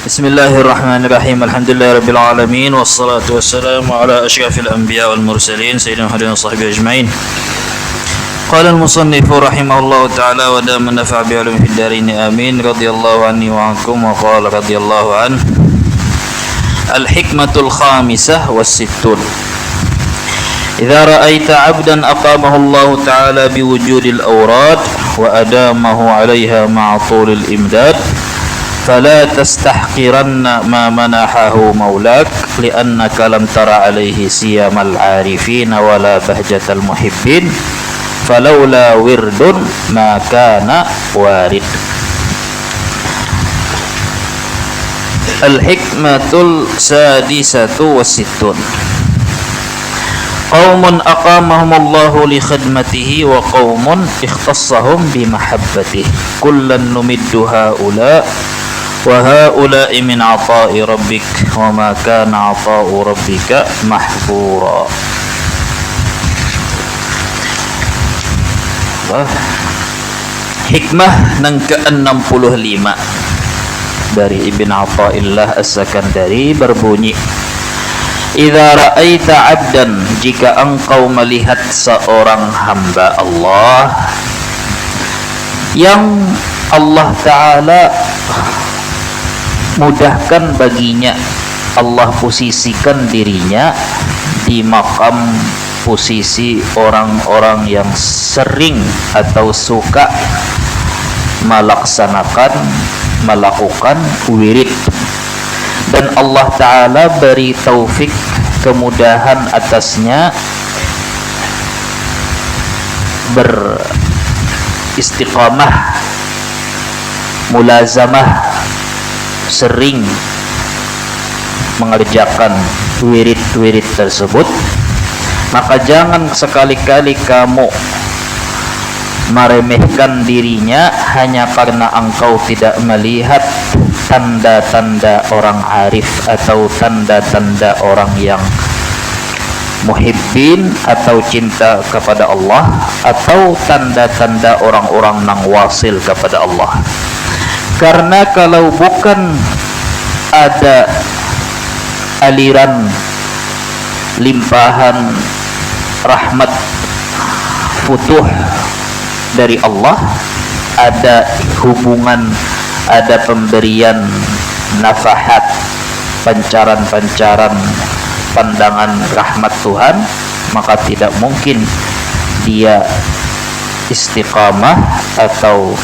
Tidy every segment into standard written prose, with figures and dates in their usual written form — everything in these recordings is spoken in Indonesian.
Bismillahirrahmanirrahim. Alhamdulillahirabbil alamin wassalatu wassalamu ala asyrafil anbiya wal mursalin sayyidina Muhammadin wa sahbihi ajmain. Qala al-musannif rahimahullahu ta'ala wa dama nafa'a bi ulumi fid darin amin radhiyallahu anni wa ankum wa qala radhiyallahu an al-hikmatul khamisah was-sittun. Idza ra'aita 'abdan aqamahu Allah ta'ala bi wujudil awrad wa adamahu 'alayha ma'a tulil imdad فلا تستحقرن ما منحه مولاك لأنك لم تر عليه سيام العارفين ولا بهجة المحبين فلولا ورد ما كان وارد. الحكمة السادسة والستون. قوم أقامهم الله لخدمته وقوم اختصهم بمحبته كلا نمد هؤلاء وهؤلاء من عطاء ربك وما كان عطاء ربك محظورا. Hikmah yang ke-65 dari Ibn Atha'illah As-Sakandari berbunyi, idza ra'aita 'abdan, jika engkau melihat seorang hamba Allah yang Allah Ta'ala mudahkan baginya, Allah posisikan dirinya di makam posisi orang-orang yang sering atau suka melakukan wirid, dan Allah Ta'ala beri taufik kemudahan atasnya beristiqamah, mulazamah, sering mengerjakan wirid-wirid tersebut, maka jangan sekali-kali kamu meremehkan dirinya hanya karena engkau tidak melihat tanda-tanda orang arif atau tanda-tanda orang yang muhibbin atau cinta kepada Allah, atau tanda-tanda orang-orang nang wasil kepada Allah. Karena kalau bukan ada aliran limpahan rahmat futuh dari Allah, ada hubungan, ada pemberian nafahat, pancaran-pancaran pandangan rahmat Tuhan, maka tidak mungkin dia istiqamah atau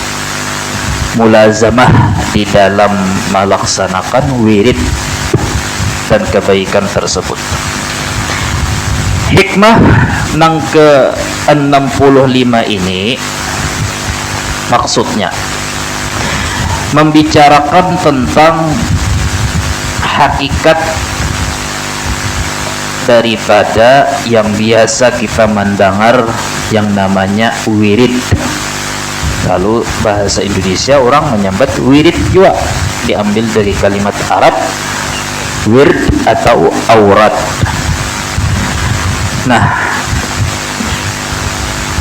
mulazamah di dalam melaksanakan wirid dan kebaikan tersebut. Hikmah yang ke-65 ini maksudnya membicarakan tentang hakikat daripada yang biasa kita mendengar yang namanya wirid. Lalu bahasa Indonesia orang menyambat wirid juga diambil dari kalimat Arab wird atau aurat. Nah,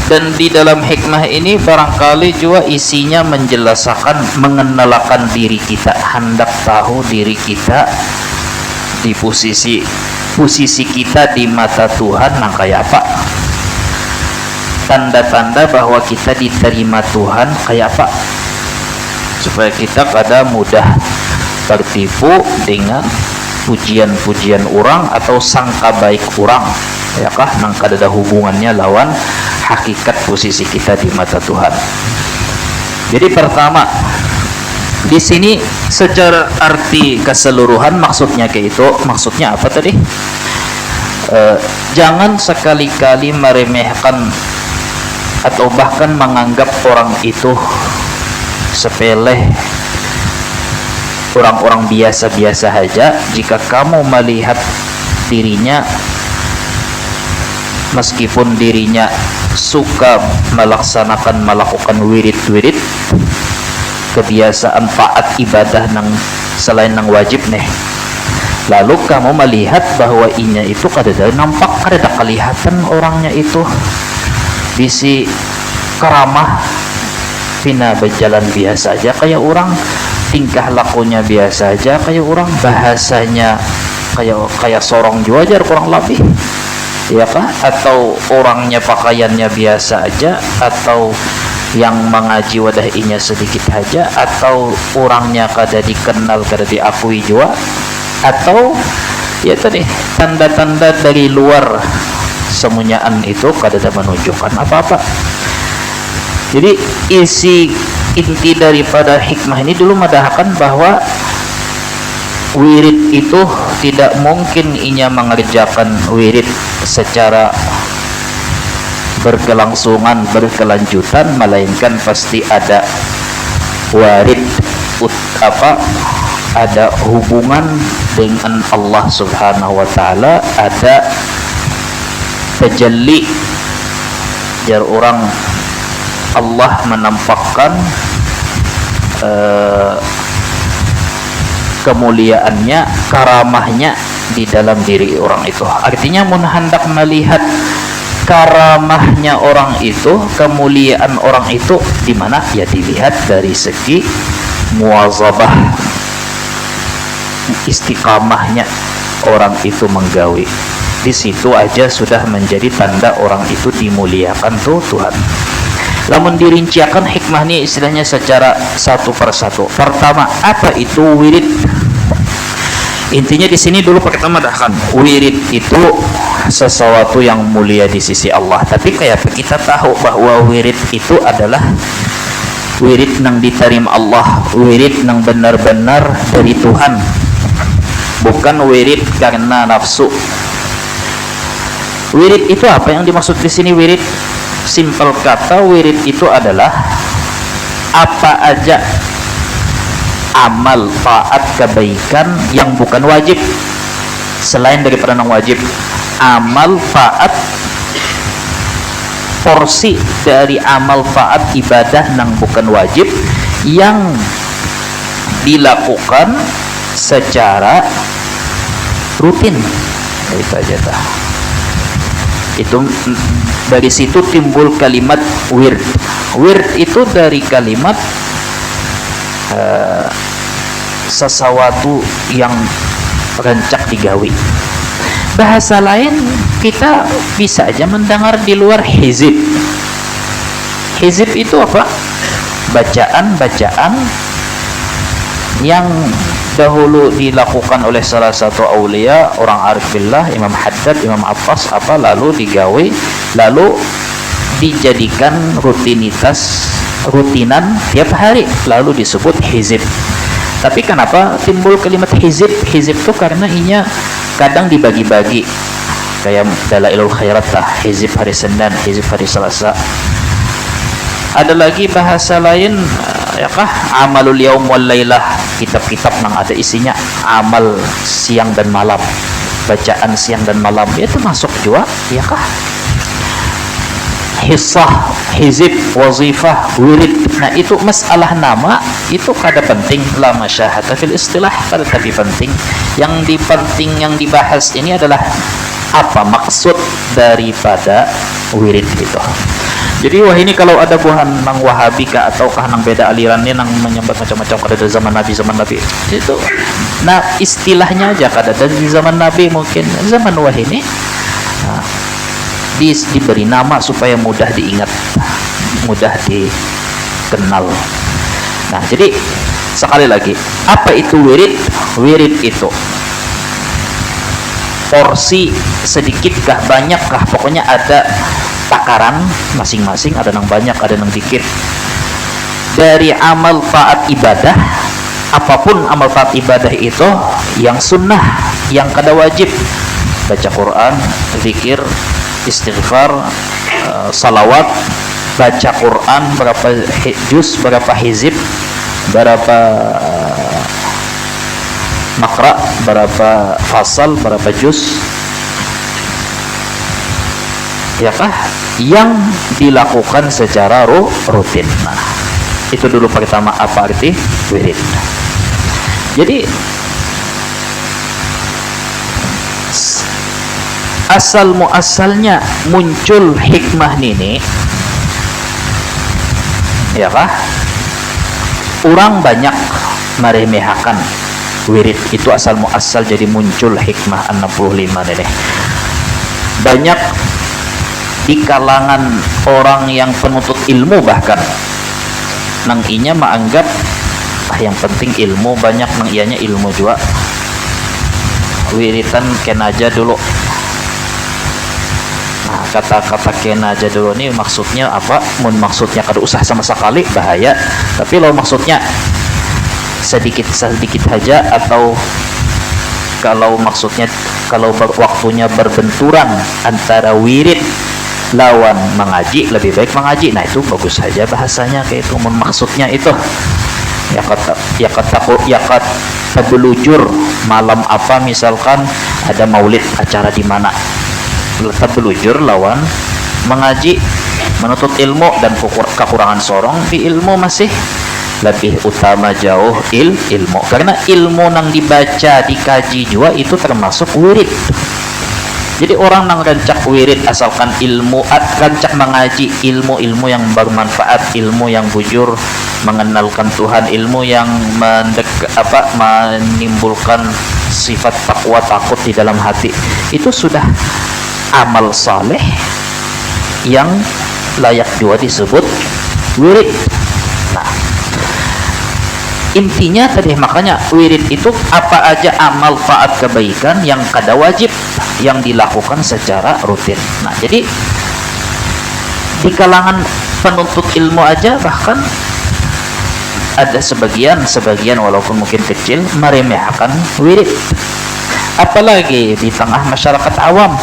dan di dalam hikmah ini barangkali juga isinya menjelaskan, mengenalkan diri kita, hendak tahu diri kita di posisi kita di mata Tuhan nang kayak apa, tanda-tanda bahwa kita diterima Tuhan kayak apa, supaya kita kada mudah tertipu dengan pujian-pujian orang atau sangka baik orang, ya kah, nang kada ada hubungannya lawan hakikat posisi kita di mata Tuhan. Jadi pertama, di sini secara arti keseluruhan maksudnya kayak itu, maksudnya apa tadi? Jangan sekali-kali meremehkan atau bahkan menganggap orang itu sepele, orang-orang biasa-biasa saja. Jika kamu melihat dirinya meskipun dirinya suka melakukan wirid-wirid, kebiasaan taat ibadah nang selain nang wajib nih, lalu kamu melihat bahwa inya itu kadang nampak kada kelihatan orangnya itu bisi keramah, pina berjalan biasa aja kayak orang, tingkah lakunya biasa aja kayak orang, bahasanya kayak sorong jua aja kurang lebih, ya kah? Atau orangnya pakaiannya biasa aja, atau yang mengaji wadahinya sedikit aja, atau orangnya kada dikenal kada diakui jua, atau ya tadi tanda-tanda dari luar semuanyaan itu kada menunjukkan apa-apa. Jadi inti daripada hikmah ini dulu mendahkan bahwa wirid itu tidak mungkin inya mengerjakan wirid secara berkelangsungan, berkelanjutan, melainkan pasti ada warid ada hubungan dengan Allah Subhanahu wa taala, ada tajalli jar orang, Allah menampakkan kemuliaannya, karamahnya di dalam diri orang itu. Artinya mun hendak melihat karamahnya orang itu, kemuliaan orang itu di mana? Ya dilihat dari segi muwazabah, istiqamahnya orang itu menggawi. Di situ aja sudah menjadi tanda orang itu dimuliakan tuh Tuhan. Lamun dirinciakan hikmah ini istilahnya secara satu persatu. Pertama, apa itu wirid? Intinya di sini dulu pertama dahkan wirid itu sesuatu yang mulia di sisi Allah. Tapi kayak kita tahu bahwa wirid itu adalah wirid nang diterima Allah, wirid nang benar-benar dari Tuhan, bukan wirid karena nafsu. Wirid itu apa yang dimaksud di sini wirid? Simpel kata, wirid itu adalah apa aja amal, taat, kebaikan yang bukan wajib, selain daripada yang wajib. Amal, taat, porsi dari amal, taat, ibadah yang bukan wajib yang dilakukan secara rutin. Itu aja dah. Itu dari situ timbul kalimat wird. Wird itu dari kalimat sesuatu yang rancak digawi. Bahasa lain kita bisa aja mendengar di luar hizib. Hizib itu apa? Bacaan-bacaan yang dahulu dilakukan oleh salah satu aulia, orang arif billah, Imam Haddad, Imam Abbas, lalu digawe, lalu dijadikan rutinan tiap hari, lalu disebut hizib. Tapi kenapa timbul kalimat hizib? Hizib itu karena inya kadang dibagi-bagi, kayak Dalailul Khairat lah, hizib hari Senin, hizib hari Selasa. Ada lagi bahasa lain, ya kah, amalul yaum wal lailah, kitab-kitab yang ada isinya amal siang dan malam, bacaan siang dan malam, itu masuk juga, ya kah? Hissah, hizib, wazifah, wirid. Nah itu masalah nama itu kada penting, la masyahata fil istilah, kada tapi penting. Yang dibahas ini adalah apa maksud daripada wirid itu. Jadi wah ini kalau ada buhan nang Wahabi kah ataukah nang beda alirannya nang menyambat macam-macam kada dari zaman Nabi itu. Nah istilahnya aja kada dari zaman Nabi, mungkin zaman wah ini diberi nama supaya mudah diingat, mudah dikenal. Nah jadi sekali lagi, apa itu wirid? Wirid itu porsi sedikitkah banyakkah, pokoknya ada takaran masing-masing, ada yang banyak, ada yang dikit, dari amal taat ibadah. Apapun amal taat ibadah itu yang sunnah, yang kada wajib, baca Quran, zikir, istighfar, salawat, baca Quran berapa juz, berapa hizib, berapa makra, berapa fasal, berapa juz, ya kah, yang dilakukan secara rutin. Nah, itu dulu pertama apa arti wirid. Jadi asal muasalnya muncul hikmah ini, ya kah, orang banyak meremehkan wirid itu asal muasal jadi muncul hikmah 65 ini. Banyak di kalangan orang yang penuntut ilmu bahkan nang inya menganggap yang penting ilmu, banyak nang ianya ilmu juga wiritan kena aja dulu. Nah, kata-kata kena aja dulu ini maksudnya apa? Maksudnya kada usah sama sekali bahaya, tapi kalau maksudnya sedikit saja, atau kalau maksudnya kalau waktunya berbenturan antara wirid lawan mengaji, lebih baik mengaji. Nah, itu bagus saja bahasanya kayak itu. Maksudnya itu ya kata belujur malam apa, misalkan ada maulid acara di mana, belujur lawan mengaji menuntut ilmu, dan kekurangan sorong di ilmu masih lebih utama jauh ilmu, karena ilmu nang dibaca dikaji juga itu termasuk wirid. Jadi orang nang rancak wirid asalkan ilmu, rancak mengaji ilmu yang bermanfaat, ilmu yang bujur mengenalkan Tuhan, ilmu yang menimbulkan sifat takwa takut di dalam hati, itu sudah amal saleh yang layak juga disebut wirid. Nah, intinya tadi, makanya wirid itu apa aja amal taat kebaikan yang kada wajib yang dilakukan secara rutin. Nah, jadi di kalangan penuntut ilmu aja bahkan ada sebagian walaupun mungkin kecil meremehkan wirid, apalagi di tengah masyarakat awam,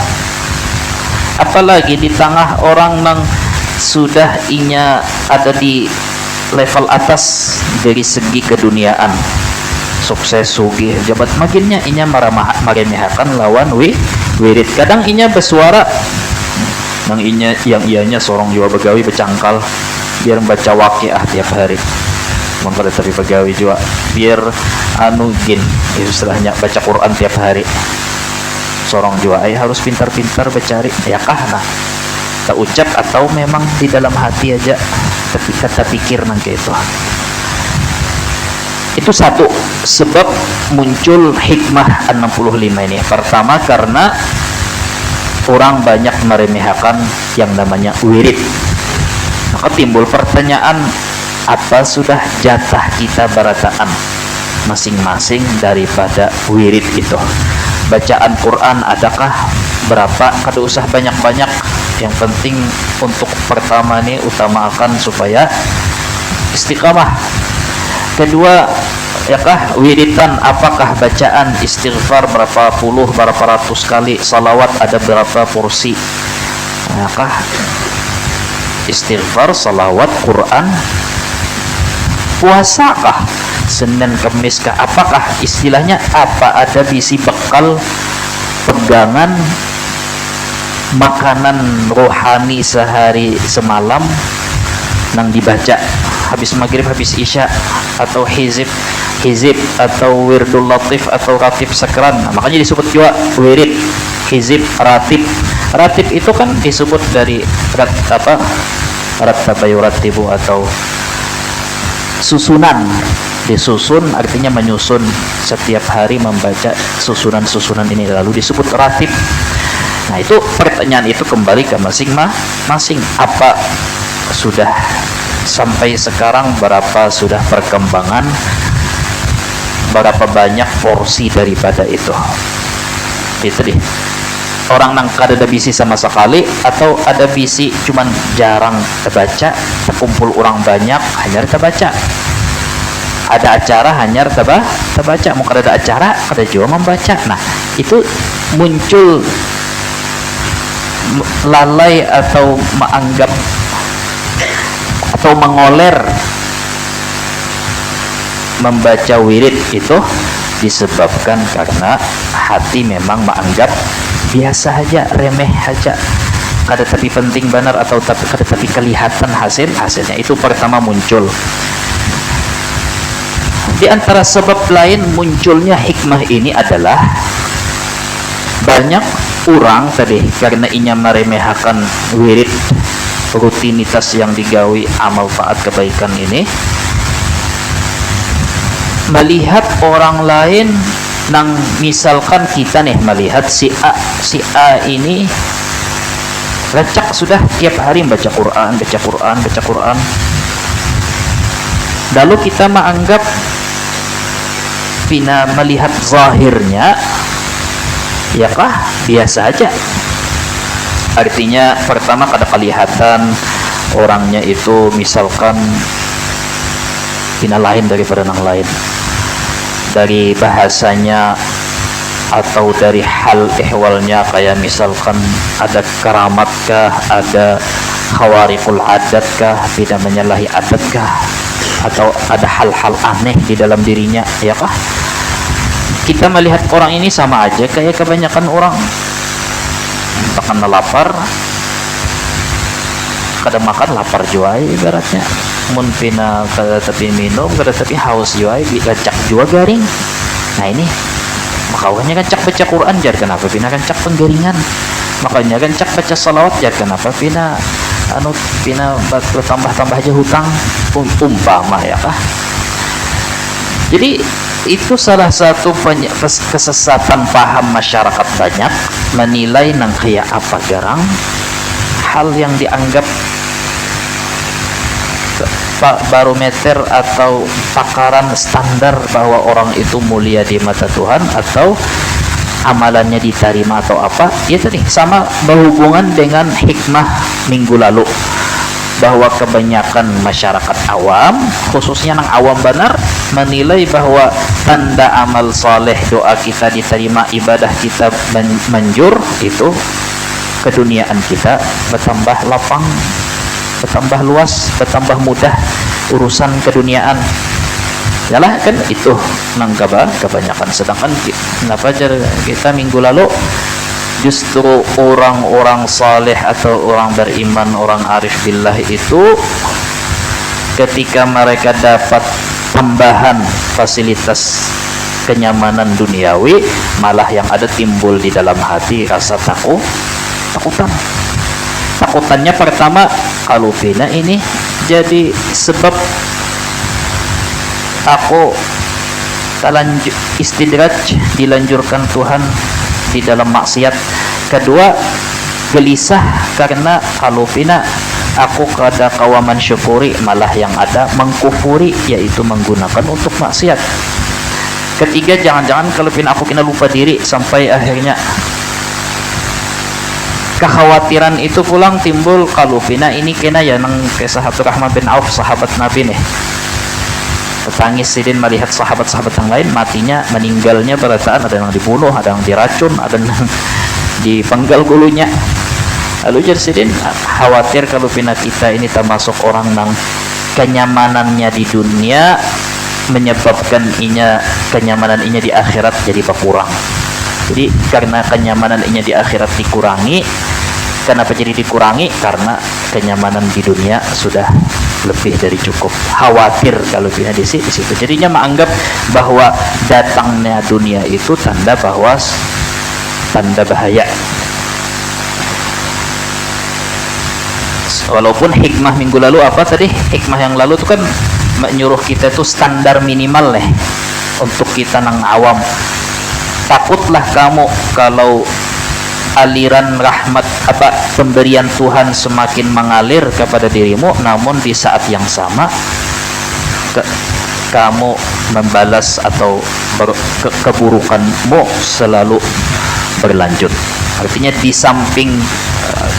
apalagi di tengah orang yang sudah inya ada di level atas dari segi keduniaan, sukses, sugih, jabat makinnya inya meremehkan lawan wirid. Kadang inya bersuara nang yang ianya sorong juga begawi becangkal biar baca waqiah tiap hari, mempada tapi begawi juga biar istilahnya baca Quran tiap hari, sorong juga harus pintar-pintar bercari ya kah. Nah, tak ucap atau memang di dalam hati aja tapi kata pikir nang kayak itu satu sebab muncul hikmah 65 ini. Pertama karena orang banyak meremehkan yang namanya wirid, maka timbul pertanyaan, apa sudah jatah kita berataan masing-masing daripada wirid itu? Bacaan Quran adakah berapa? Kada usah banyak-banyak, yang penting untuk pertama ini utamakan supaya istiqamah. Kedua, ya kah wiridan, apakah bacaan istighfar berapa puluh, berapa ratus kali, salawat ada berapa porsi, ya kah istighfar, salawat, Quran, puasakah Senin Kemis kah, apakah istilahnya apa ada bisi bekal pegangan makanan rohani sehari semalam nang dibaca habis maghrib, habis isya, atau hizib atau wirdul latif atau ratib sekran. Nah, makanya disebut juga wirid, hizib, ratib itu kan disebut dari rattabayuratibu atau susunan, disusun artinya menyusun, setiap hari membaca susunan ini lalu disebut ratib. Nah, itu pertanyaan itu kembali ke masing-masing, apa sudah sampai sekarang, berapa sudah perkembangan, berapa banyak porsi daripada itu deh. Orang nang kada ada bisi sama sekali, atau ada bisi cuman jarang terbaca, terkumpul orang banyak hanya terbaca, ada acara hanya terbaca, mau kada ada acara kada juga membaca. Nah, itu muncul lalai atau menganggap atau mengoler membaca wirid itu disebabkan karena hati memang menganggap biasa aja, remeh aja, kada tapi penting benar atau kada tapi kelihatan hasilnya itu pertama muncul. Di antara sebab lain munculnya hikmah ini adalah banyak orang tadi karena inya meremehkan wirid rutinitas yang digawi amal taat kebaikan ini, melihat orang lain nang misalkan kita nih melihat si A ini rancak sudah tiap hari baca Quran, lalu kita menganggap pina melihat zahirnya ya kah biasa aja. Artinya pertama kada kelihatan orangnya itu misalkan pina lain daripada yang lain, dari bahasanya atau dari hal ehwalnya, kayak misalkan ada keramat kah, ada khawariqul adat kah, tidak menyalahi adat kah, atau ada hal-hal aneh di dalam dirinya ya kah. Kita melihat orang ini sama aja kayak kebanyakan orang, makan lapar kada makan lapar juai ibaratnya, mun pina kada tapi minum kada tapi haus juai gacak jua garing. Nah ini makanya gancak baca Quran jar kenapa pina gancak penggaringan, makanya gancak baca salawat jar kenapa pina tambah aja hutang umpama ya kah. Jadi itu salah satu kesesatan paham masyarakat banyak, menilai nang kayak apa garang hal yang dianggap barometer atau takaran standar bahwa orang itu mulia di mata Tuhan atau amalannya diterima atau apa. Ya tadi sama berhubungan dengan hikmah minggu lalu, bahwa kebanyakan masyarakat awam, khususnya nang awam benar, menilai bahwa tanda amal saleh, doa kita diterima, ibadah kita manjur, itu keduniaan kita bertambah lapang, bertambah luas, bertambah mudah urusan keduniaan. Yalah kan itu nang kebanyakan. Sedangkan kenapa kita minggu lalu justru orang-orang saleh atau orang beriman, orang arif billah itu ketika mereka dapat tambahan fasilitas kenyamanan duniawi, malah yang ada timbul di dalam hati rasa takutannya pertama, kalau pina ini jadi sebab aku istidraj, dilanjurkan Tuhan di dalam maksiat. Kedua, gelisah karena kalau pina aku kada kawaman syukuri, malah yang ada mengkufuri, yaitu menggunakan untuk maksiat. Ketiga, jangan-jangan kalau pina aku kena lupa diri, sampai akhirnya kekhawatiran itu pulang timbul kalau pina ini kena ya nang kisah Abdurrahman bin Auf, sahabat Nabi nih, tertangis sidin melihat sahabat-sahabat yang lain matinya, meninggalnya berataan ada yang dibunuh, ada yang diracun, ada yang dipenggal gulunya. Lalu jadi sidin khawatir kalau pina kita ini termasuk orang nang kenyamanannya di dunia menyebabkan kenyamanan di akhirat jadi berkurang. Jadi karena kenyamanan di akhirat dikurangi, kenapa jadi dikurangi? Karena kenyamanan di dunia sudah lebih dari cukup. Khawatir kalau pina di situ. Jadinya menganggap bahwa datangnya dunia itu tanda bahaya. Walaupun hikmah minggu lalu apa tadi? Hikmah yang lalu itu kan menyuruh kita itu standar minimal untuk kita nang awam. Takutlah kamu kalau aliran rahmat pemberian Tuhan semakin mengalir kepada dirimu, namun di saat yang sama kamu membalas atau keburukanmu selalu berlanjut. Artinya di samping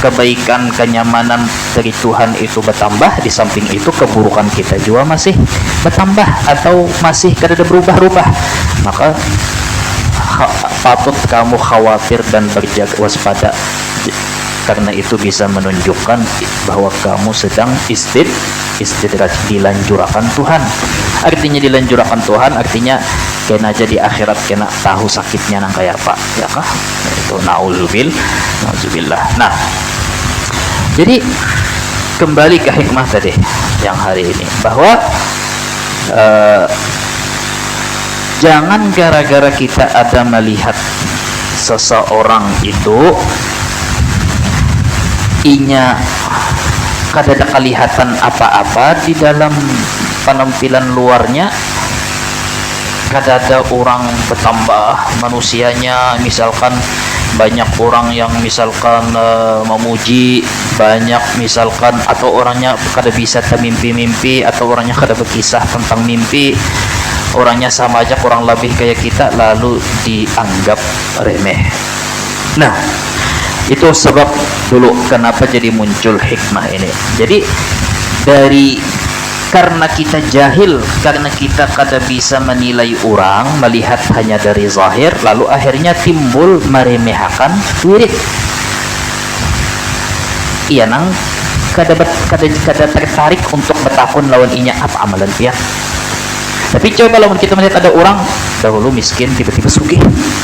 kebaikan, kenyamanan dari Tuhan itu bertambah, di samping itu keburukan kita juga masih bertambah atau masih kada berubah-ubah. Maka patut kamu khawatir dan berjaga waspada, karena itu bisa menunjukkan bahwa kamu sedang istidraj, dilanjurakan Tuhan. Artinya dilanjurakan Tuhan artinya kena aja di akhirat kena tahu sakitnya nang kayak apa ya kah. Itu nauzubillah. Nah, Jadi kembali ke hikmah tadi yang hari ini, bahwa jangan gara-gara kita ada melihat seseorang itu inya kada ada kelihatan apa-apa di dalam penampilan luarnya, kada ada orang bertambah manusianya, misalkan banyak orang yang misalkan memuji banyak, misalkan, atau orangnya kada bisa mimpi-mimpi, atau orangnya kada berkisah tentang mimpi, orangnya sama aja kurang lebih kayak kita, lalu dianggap remeh. Nah, itu sebab dulu kenapa jadi muncul hikmah ini. Jadi karena kita jahil, karena kita kada bisa menilai orang, melihat hanya dari zahir, lalu akhirnya timbul meremehkan wirid. Iya nang kada tertarik untuk bertakun lawan inya apa amalan dia. Tapi coba lawan kita melihat ada orang dahulu miskin, tiba-tiba sugih,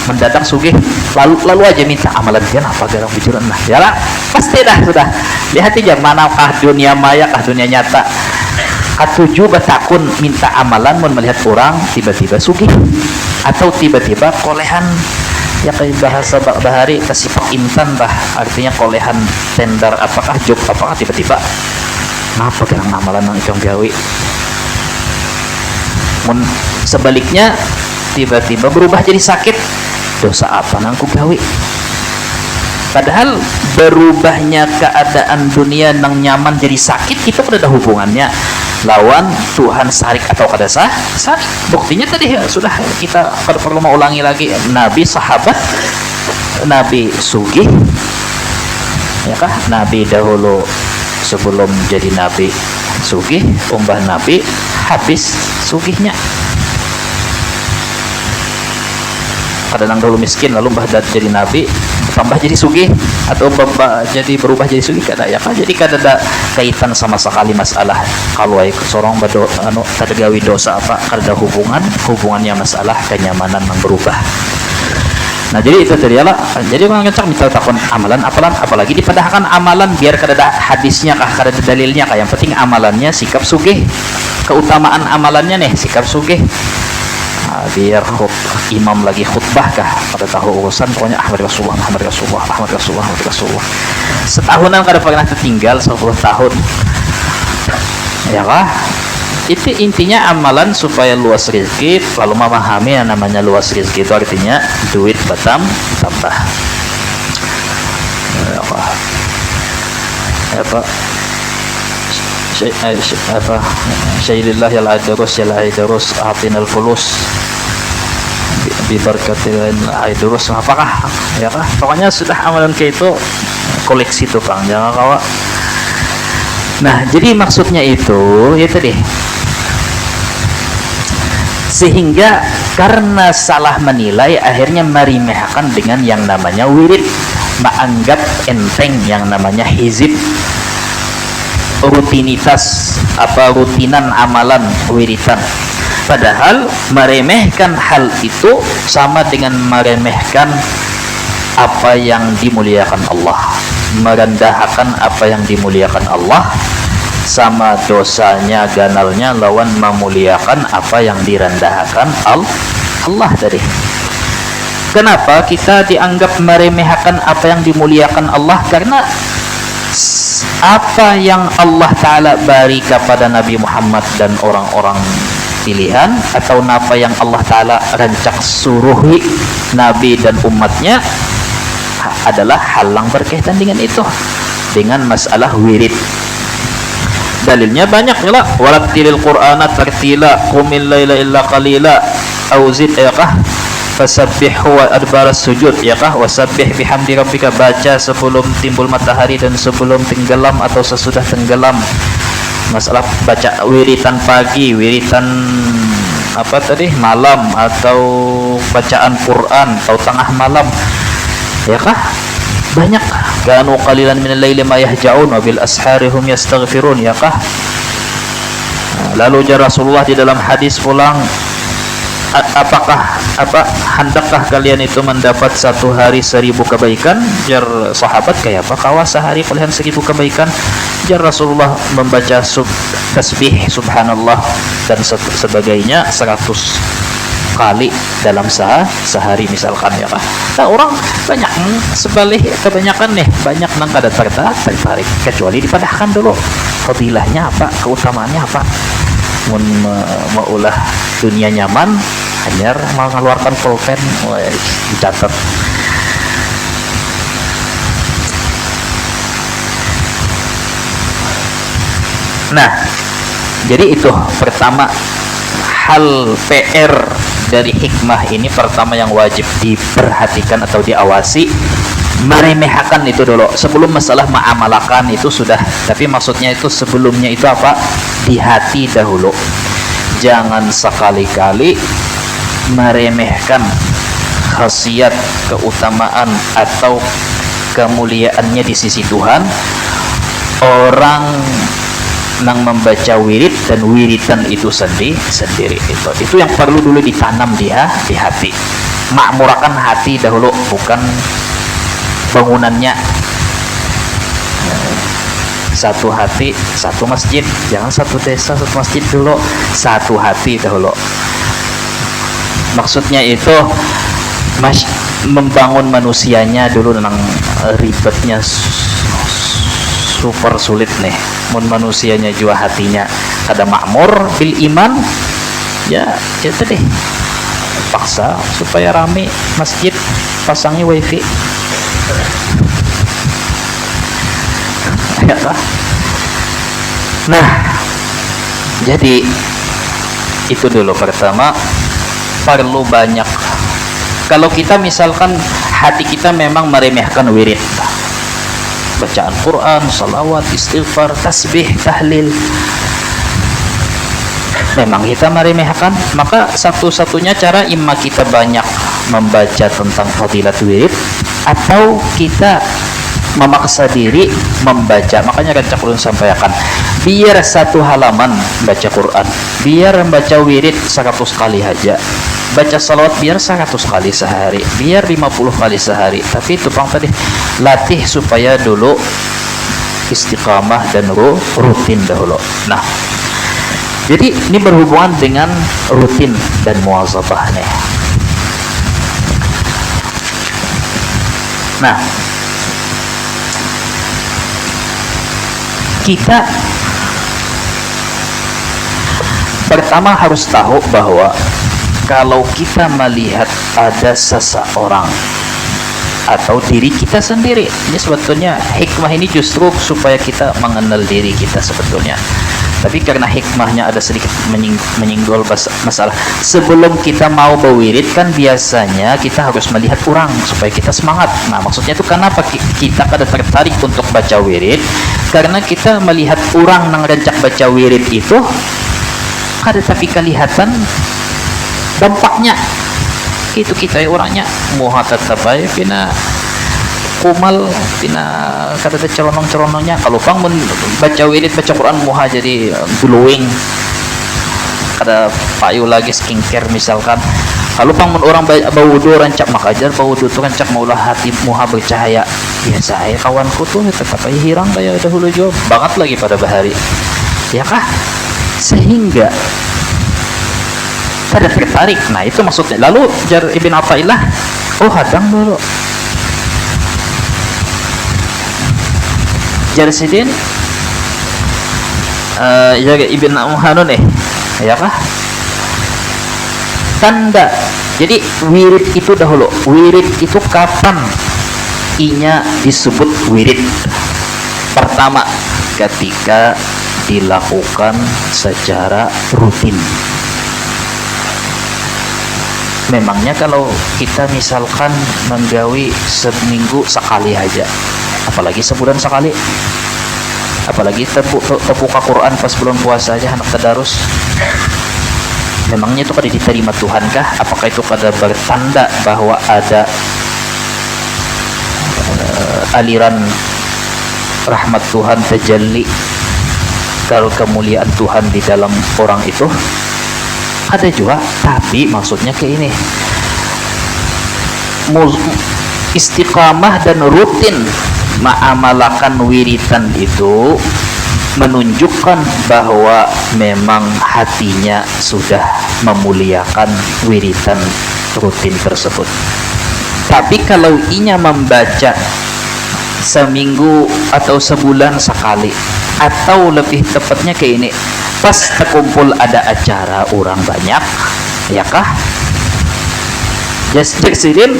mendadak sugih, lalu aja minta amalan dia apa garang bujuran lah. Ya lah, pasti dah sudah. Lihat aja manakah dunia maya kah dunia nyata. Katuju bertakun minta amalan mun melihat orang tiba-tiba sugih, atau tiba-tiba kolehan, ya kayak bahasa bahari kasipak intan bah, artinya kolehan tender apakah job apakah tiba-tiba ngapa garang amalan nang ikang gawe. Mun sebaliknya tiba-tiba berubah jadi sakit, dosa apa nang ku gawe. Padahal berubahnya keadaan dunia nang nyaman jadi sakit itu kada ada hubungannya lawan Tuhan sarik atau kada sah. Buktinya tadi ya, sudah kita perlu mau ulangi lagi. Nabi sahabat, Nabi sugih, ya kah? Nabi dahulu sebelum jadi Nabi sugih, umbah Nabi habis sugihnya. Kadang dahulu miskin lalu jadi Nabi tambah jadi sugih, atau jadi berubah jadi sugih kada ya kan. Jadi kada ada kaitan sama sekali masalah kalau ai sorong kada gawi dosa apa, kada ada hubungannya masalah kenyamanan yang berubah. Nah jadi itu tadi lah. Jadi orang ngecak minta takon amalan apalagi dipadahkan amalan biar kada ada hadisnya kah, kada ada dalilnya kah, yang penting amalannya sikap sugih, keutamaan amalannya nih sikap sugih. Biar imam lagi khutbah kah pada tahu urusan, pokoknya Ahmad Rasulullah setahunan kada pernah tertinggal 10 tahun ya kah. Itu intinya amalan supaya luas rezeki. Lalu memahami yang namanya luas rezeki itu artinya duit batam tambah apa Syailillah yal aidurus atinal fulus bibarkatil aidurus, apakah ya kah. Pokoknya sudah amalan kayak itu koleksi tuh Bang, jangan kawa. Nah jadi maksudnya itu ya tadi, sehingga karena salah menilai akhirnya meremehkan dengan yang namanya wirid, menganggap enteng yang namanya hizib, rutinitas rutinan amalan wiritan. Padahal meremehkan hal itu sama dengan meremehkan apa yang dimuliakan Allah, merendahkan apa yang dimuliakan Allah, sama dosanya ganalnya lawan memuliakan apa yang direndahkan Allah tadi. Kenapa kita dianggap meremehkan apa yang dimuliakan Allah? Karena apa yang Allah Ta'ala beri kepada Nabi Muhammad dan orang-orang pilihan, atau apa yang Allah Ta'ala rancak suruhi Nabi dan umatnya adalah halang berkaitan dengan itu, dengan masalah wirid. Dalilnya banyak ya, warattilil qur'ana tartila qumil laila illa qalila auzid ya kah fasabbih wa adbaras sujud ya kah wasabbih bihamdi rabbika, baca sebelum timbul matahari dan sebelum tenggelam atau sesudah tenggelam. Masalah baca wiritan pagi, wiritan apa tadi malam, atau bacaan Quran atau tengah malam ya kah banyak. Kanu qalilan minal laili ma yahja'un wa bil ashari hum yastaghfirun ya kah. Lalu Rasulullah di dalam hadis pulang apakah hendakkah kalian itu mendapat satu hari 1000 kebaikan? Jar sahabat, kayak apa kawa sehari kalian 1000 kebaikan? Jar Rasulullah, membaca tasbih subhanallah dan sebagainya 100 kali dalam sehari misalkan, ya kan. Nah, orang banyak sebalik kebanyakan nih, banyak nang kada tertarik, kecuali dipadahkan dulu fadilahnya apa, keutamaannya apa. Mun maulah dunia nyaman, hanya mengeluarkan pulpen, dicatat. Nah, jadi itu pertama hal PR dari hikmah ini. Pertama yang wajib diperhatikan atau diawasi, meremehkan itu dulu sebelum masalah mengamalkan itu sudah, tapi maksudnya itu sebelumnya itu apa, di hati dahulu. Jangan sekali-kali meremehkan khasiat, keutamaan atau kemuliaannya di sisi Tuhan orang nang membaca wirid dan wiridan itu sendiri. Itu yang perlu dulu ditanam dia di hati. Makmurkan hati dahulu, bukan bangunannya. Satu hati satu masjid, jangan satu desa satu masjid dulu, satu hati dahulu. Maksudnya itu membangun manusianya dulu, nang ribetnya super sulit nih. Mun manusianya jua hatinya kada makmur bil iman, ya itu deh, paksa supaya rame masjid, pasangi wifi, ya kah? Nah, jadi itu dulu pertama, perlu banyak. Kalau kita misalkan hati kita memang meremehkan wirid, bacaan Quran, salawat, istighfar, tasbih, tahlil, memang kita meremehkan, maka satu-satunya cara imma kita banyak membaca tentang fadilat wirid atau kita memaksa diri membaca. Makanya Rancak Ulun sampaikan, biar satu halaman baca Quran, biar membaca wirid 100 kali aja, baca salawat biar 100 kali sehari, biar 50 kali sehari, tapi itu pang tadi latih supaya dulu istiqamah dan rutin dahulu. Nah, jadi ini berhubungan dengan rutin dan muwazabah nih. Nah, kita pertama harus tahu bahwa kalau kita melihat ada seseorang atau diri kita sendiri, ini sebetulnya hikmah ini justru supaya kita mengenal diri kita sebetulnya. Tapi karena hikmahnya ada sedikit menyinggol masalah, sebelum kita mau berwirid kan biasanya kita harus melihat orang supaya kita semangat. Nah, maksudnya itu kenapa kita kada tertarik untuk baca wirid, karena kita melihat orang nang rancak baca wirid itu kada tapi kelihatan dampaknya. Itu kita orangnya moha tetap aja pina kumal, pina kada ada ceronong-ceronongnya. Kalau pang baca wirid, baca Quran moha jadi glowing, kada payu lagi skincare misalkan. Kalau pang orang bawudu rancak makajar, bawudu tu rancak maulah hati moha bercahaya. Biasa ya kawanku tuh tetap aja hirang kayak dahulu juga banget lagi pada bahari, ya kah? Sehingga kada tertarik. Nah, itu maksudnya. Lalu jar Ibn Athaillah, oh hadang dulu jar sidin jar Ibn Hanun ya kah, tanda. Jadi wirid itu dahulu, wirid itu kapan inya disebut wirid? Pertama, ketika dilakukan secara rutin. Memangnya kalau kita misalkan menggawi seminggu sekali aja, apalagi sebulan sekali, apalagi terbuka Quran pas bulan puasa aja anak tadarus, memangnya itu kada diterima Tuhan kah? Apakah itu kada bertanda bahwa ada aliran rahmat Tuhan tajalli, kalau kemuliaan Tuhan di dalam orang itu? ada juga, tapi maksudnya ke ini istiqamah dan rutin mengamalkan wiritan itu menunjukkan bahwa memang hatinya sudah memuliakan wiritan rutin tersebut. Tapi kalau inya membaca seminggu atau sebulan sekali, atau lebih tepatnya kayak ini, pas terkumpul ada acara orang banyak, ya kah? Jasidin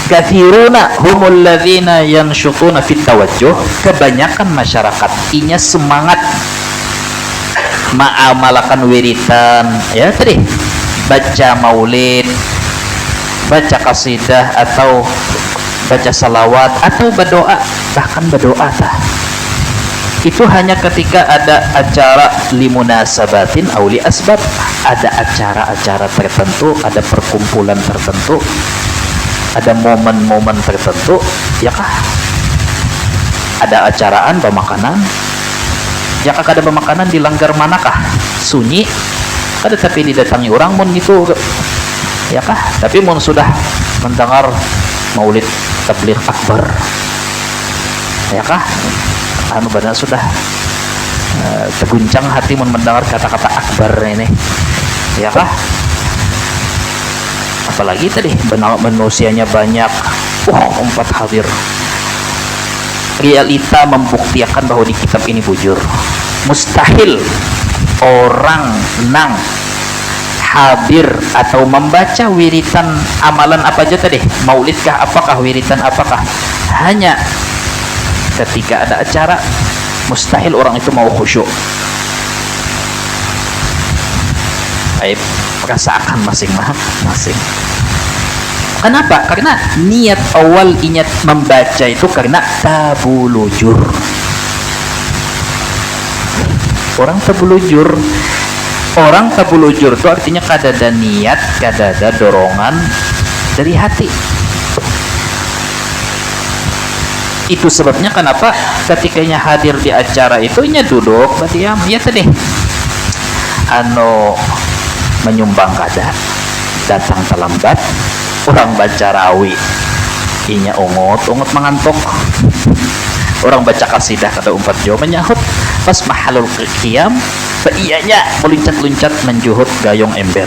kathiruna humul ladzina yanshutuna fit tawajjuh. Kebanyakan masyarakat inya semangat mengamalkan wiritan, ya tadi baca maulid, baca qasidah, atau baca salawat, atau berdoa, bahkan berdoa tah. Itu hanya ketika ada acara limunasabatin auli asbab, ada acara-acara tertentu, ada perkumpulan tertentu, ada momen-momen tertentu, ya kah? Ada acaraan pemakanan, ya kah? Ada pemakanan dilanggar manakah? Sunyi, ada tapi didatangi orang mun itu, ya kah? Tapi mun sudah mendengar maulid tabligh akbar, ya kah? Anu badan sudah terguncang hati mendengar kata-kata akbar ini, ya kah? Apalagi tadi manusianya banyak, 4 hadir. Realita membuktikan bahwa di kitab ini bujur, mustahil orang nang hadir atau membaca wiritan amalan apa aja tadi, maulidkah, apakah wiritan, apakah, hanya ketika ada acara, mustahil orang itu mau khusyuk. Baik, rasakan masing-masing. Kenapa? Karena niat awal ingat membaca itu karena tabulujur. Orang tabulujur itu artinya kadada niat, kadada dorongan dari hati. Itu sebabnya kenapa ketikanya hadir di acara itu nya duduk berdiam, ya tadi menyumbang kada, datang terlambat, orang baca rawi inya ungut mengantuk, orang baca kasidah kada 4 jam menyahut, pas mahalul qiyam ianya meluncat-luncat menjuhut gayung ember.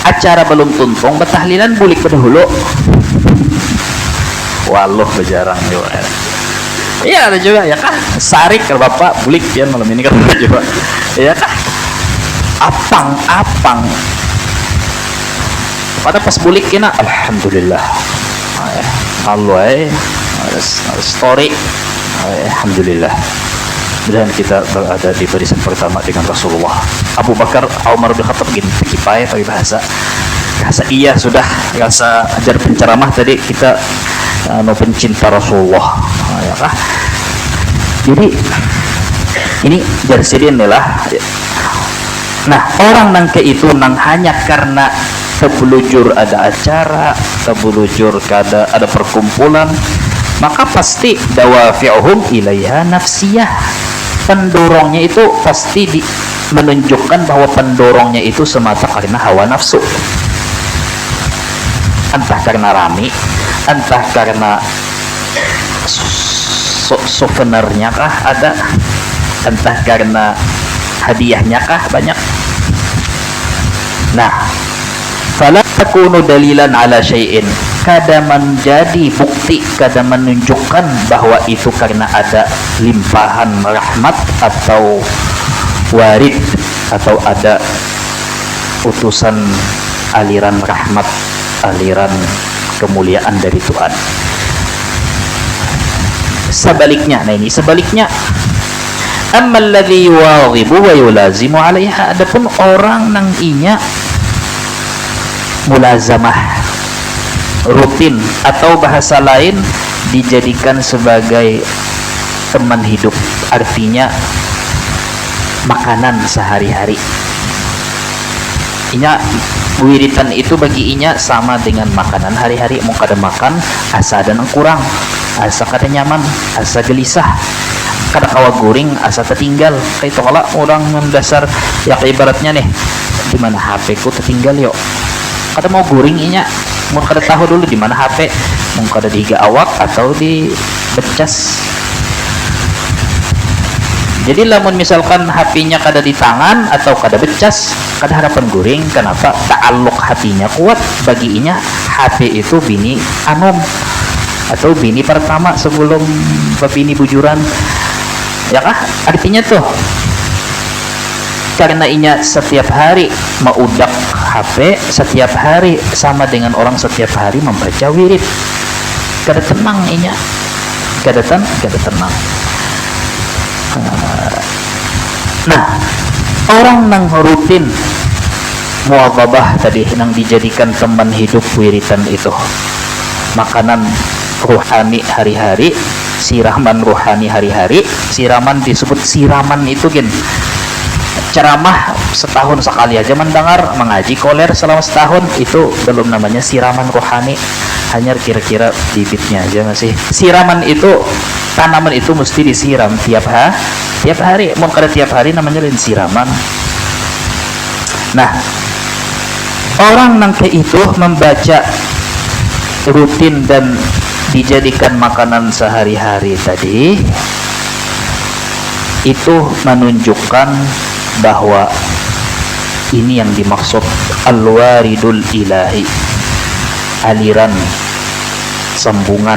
Acara belum tuntung, betahlilan bulik berdahulu. Waluh bejarang juga. Iya ada juga, ya kah? Sarik kalau bapak bulik pian malam ini kan juga. Ya kah? Apang. Pada pas bulik kena, alhamdulillah. Allah story. Alhamdulillah. Dan kita berada di barisan pertama dengan Rasulullah. Abu Bakar, Umar bin Khattab gini, kipai tapi bahasa iya sudah, rasa ajar penceramah tadi kita pencinta Rasulullah, ya kah? Jadi ini jarsidin lah. Nah, orang nang ke itu nang hanya karena tabulujur ada acara, tabulujur ada perkumpulan, maka pasti dawafi'uhum ilaiha nafsiyah. Pendorongnya itu pasti menunjukkan bahwa pendorongnya itu semata karena hawa nafsu. Entah karena rami, entah karena souvenirnya kah ada, entah karena hadiahnya kah banyak. Nah, fala takunu dalilan ala syai'in, kada menjadi bukti, kada menunjukkan bahwa itu karena ada limpahan rahmat atau warid, atau ada utusan aliran rahmat, aliran kemuliaan dari Tuhan. Sebaliknya, nah ini sebaliknya, ammal ladzi yuwadhibu wa yulazimu 'alaiha, adapun orang nang inya mulazamah, rutin, atau bahasa lain dijadikan sebagai teman hidup, artinya makanan sehari-hari. Inya wiritan itu bagi inya sama dengan makanan hari-hari. Mau kada makan asa dan kurang, asa kada nyaman, asa gelisah, kada kawa guring asa tertinggal kayak itu kala orang mendasar ya ibaratnya nih di mana HP ku tertinggal yuk kada mau guring inya mau kada tahu dulu di mana HP mau kada dihiga awak atau di becas. Jadi lamun misalkan HP-nya kada di tangan atau kada becas, kada harapan guring. Kenapa? Ta'alluq hatinya kuat. Baginya HP itu bini anom atau bini pertama sebelum bini bujuran. Ya kah? Artinya tuh karena inya setiap hari maudak HP, setiap hari sama dengan orang setiap hari membaca wirid. Kada tenang inya. Kada tenang. Nah, orang nang rutin muadzabah tadi nang dijadikan teman hidup wiritan itu makanan ruhani hari-hari, siraman ruhani hari-hari. Siraman disebut siraman itu gen ceramah setahun sekali aja mendengar, mengaji koler selama setahun itu belum namanya siraman rohani, hanya kira-kira bibitnya aja masih. Siraman itu tanaman itu mesti disiram tiap hari, mau kada tiap hari namanya lain siraman. Nah, orang nang kayak itu membaca rutin dan dijadikan makanan sehari-hari tadi itu menunjukkan bahwa ini yang dimaksud al-waridul ilahi, aliran sambungan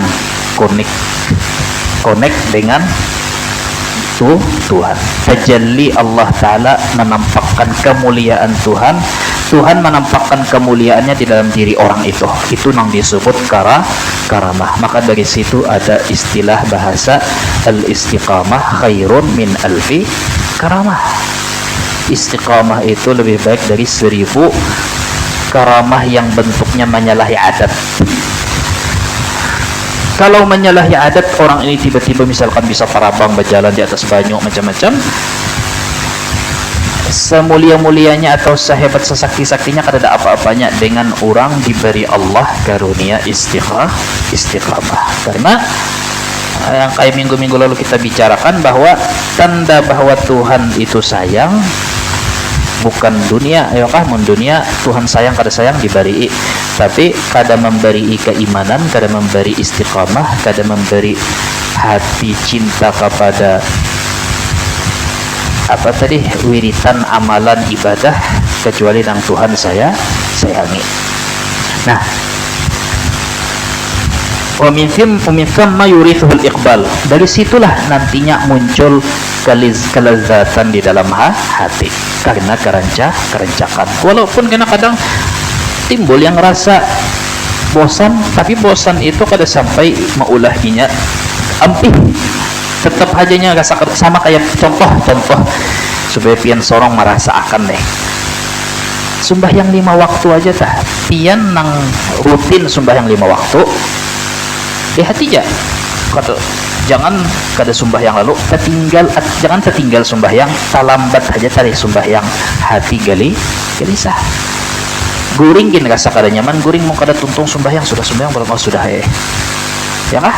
connect dengan Tuhan. Tajalli Allah Ta'ala menampakkan kemuliaan Tuhan. Tuhan menampakkan kemuliaannya di dalam diri orang itu nang disebut karamah. Maka dari situ ada istilah bahasa al-istiqamah khairun min alfi karamah. Istiqamah itu lebih baik dari 1000 karamah yang bentuknya menyalahi adat. Kalau menyalahi adat, orang ini tiba-tiba misalkan bisa parabang berjalan di atas banyu macam-macam, semulia-mulianya atau sehebat sesakti-saktinya kada ada apa-apanya dengan orang diberi Allah karunia istiqamah. Karena yang kayak minggu-minggu lalu kita bicarakan bahwa tanda bahwa Tuhan itu sayang bukan dunia, ya kah? Dunia Tuhan sayang kada sayang diberi, tapi kada memberi keimanan, kada memberi istiqamah, kada memberi hati cinta kepada apa tadi wiritan amalan ibadah kecuali yang Tuhan sayangi. Nah, wa min thamma yurithuhul iqbal. Dari situlah nantinya muncul kelezatan di dalam hati karena kerencakan. Walaupun kadang timbul yang rasa bosan, tapi bosan itu kada sampai maulahinya ampih, tetap hajanya rasa sama kayak contoh supaya pian sorong merasa akan deh sembahyang 5 waktu aja tah pian nang rutin sembahyang 5 waktu di hati aja jangan kada sembahyang lalu jangan tertinggal sembahyang, talambat aja tadi sembahyang hati gelisah guring gini rasa kada nyaman, guring mau kada tuntung sembahyang sudah sembahyang belum sudah ya kah?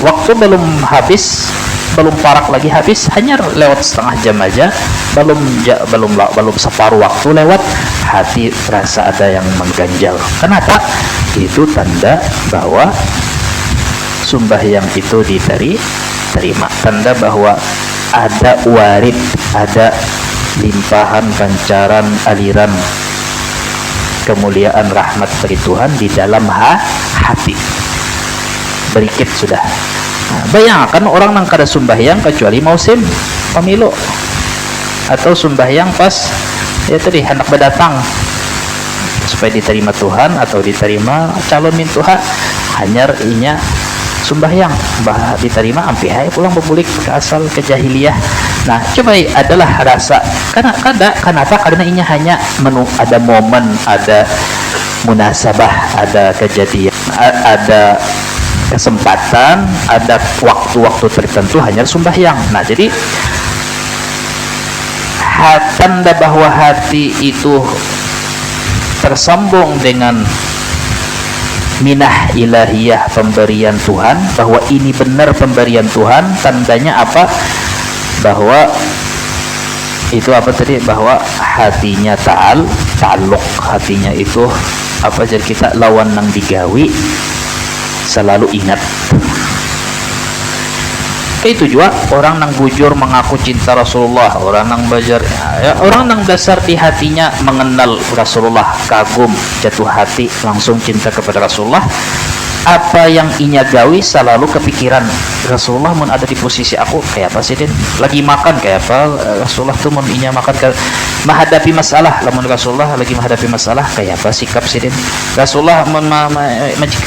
Waktu belum habis, belum parak lagi habis, hanya lewat setengah jam aja, belum separuh waktu lewat, hati rasa ada yang mengganjal. Kenapa? Itu tanda bahwa sembahyang itu diterima, tanda bahwa ada warid, ada limpahan pancaran aliran kemuliaan rahmat dari Tuhan di dalam hati. Berikit sudah. Nah, bayangkan orang nang kada sembahyang kecuali musim pemilu atau sembahyang pas ya tadi hendak berdatang supaya diterima Tuhan atau diterima calon mintuha, hanya inya sembahyang diterima ampi hai pulang berbulik ke asal kejahiliyah. Nah, coba adalah rasa kenapa? Karena inya hanya ada momen, ada munasabah, ada kejadian, ada kesempatan, ada waktu-waktu tertentu hanya sembahyang. Nah, jadi tanda bahwa hati itu tersambung dengan minah ilahiyah, pemberian Tuhan, bahwa ini benar pemberian Tuhan. Tandanya apa? Bahwa itu apa tadi, bahwa hatinya ta'alluq, hatinya itu apa, jadi kita lawan nang digawi selalu ingat. Itu juga orang nang bujur mengaku cinta Rasulullah, orang nang bajar ya, orang nang dasar di hatinya mengenal Rasulullah, kagum, jatuh hati, langsung cinta kepada Rasulullah. Apa yang inya gawi selalu kepikiran Rasulullah mun ada di posisi aku kayak apa sih, Den? Lagi makan kayak apa Rasulullah tuh mun inya makan menghadapi masalah, lamun Rasulullah lagi menghadapi masalah kayak apa sikap sih, Den? Rasulullah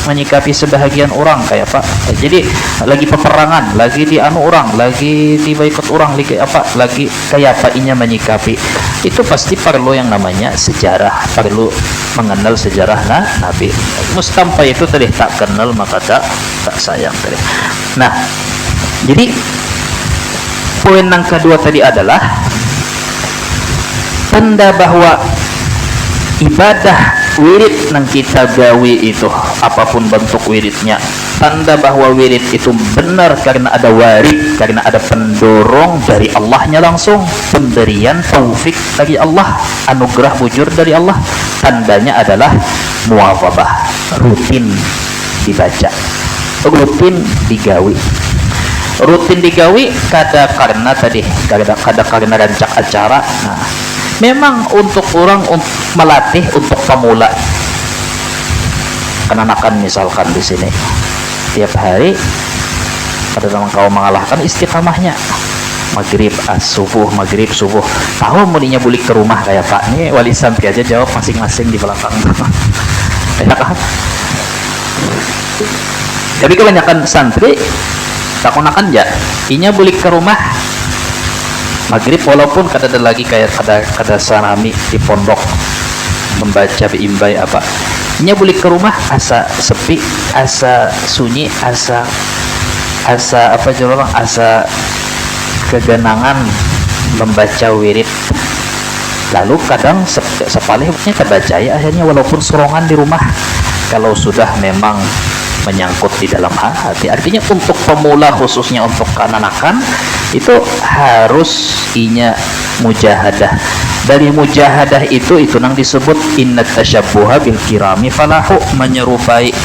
menyikapi sebahagian orang kayak apa. Jadi lagi peperangan, lagi di anu orang, lagi tiba ikut orang, lagi kayak apa inya menyikapi. Itu pasti perlu yang namanya sejarah, perlu mengenal sejarah Nabi. Mustampa itu tadi tak kenal maka tak sayang tadi. Nah, jadi poin yang kedua tadi adalah tanda bahwa ibadah wirid nang kita gawi itu, apapun bentuk wiridnya, tanda bahwa wirid itu benar karena ada warid, karena ada pendorong dari Allahnya langsung, pemberian taufik dari Allah, anugerah bujur dari Allah. Tandanya adalah muwazabah, rutin dibaca, rutin digawi. Rutin digawi kada karena tadi, kada karena rancak acara. Nah, memang untuk orang melatih untuk pemula, kenanakan misalkan di sini tiap hari pada zaman kau mengalahkan istiqamahnya, maghrib subuh, maghrib subuh, tahu muninya bulik ke rumah kayak Pak ini wali santri aja jawab masing-masing di belakang. Ya kan? Tapi kebanyakan santri tak konakan ya, inya bulik ke rumah maghrib, walaupun kada ada lagi kayak kada sanami di pondok membaca biimbai apa, inya bulik ke rumah asa sepi, asa sunyi, asa apa jorong, asa kegenangan membaca wirid. Lalu kadang sepalihnya kebaca ya akhirnya walaupun sorongan di rumah, kalau sudah memang menyangkut di dalam hati. Artinya untuk pemula, khususnya untuk kananakan, itu harus inya mujahadah. Dari mujahadah itu nang disebut innat tasyabbuha bil kirami falahu, menyerupai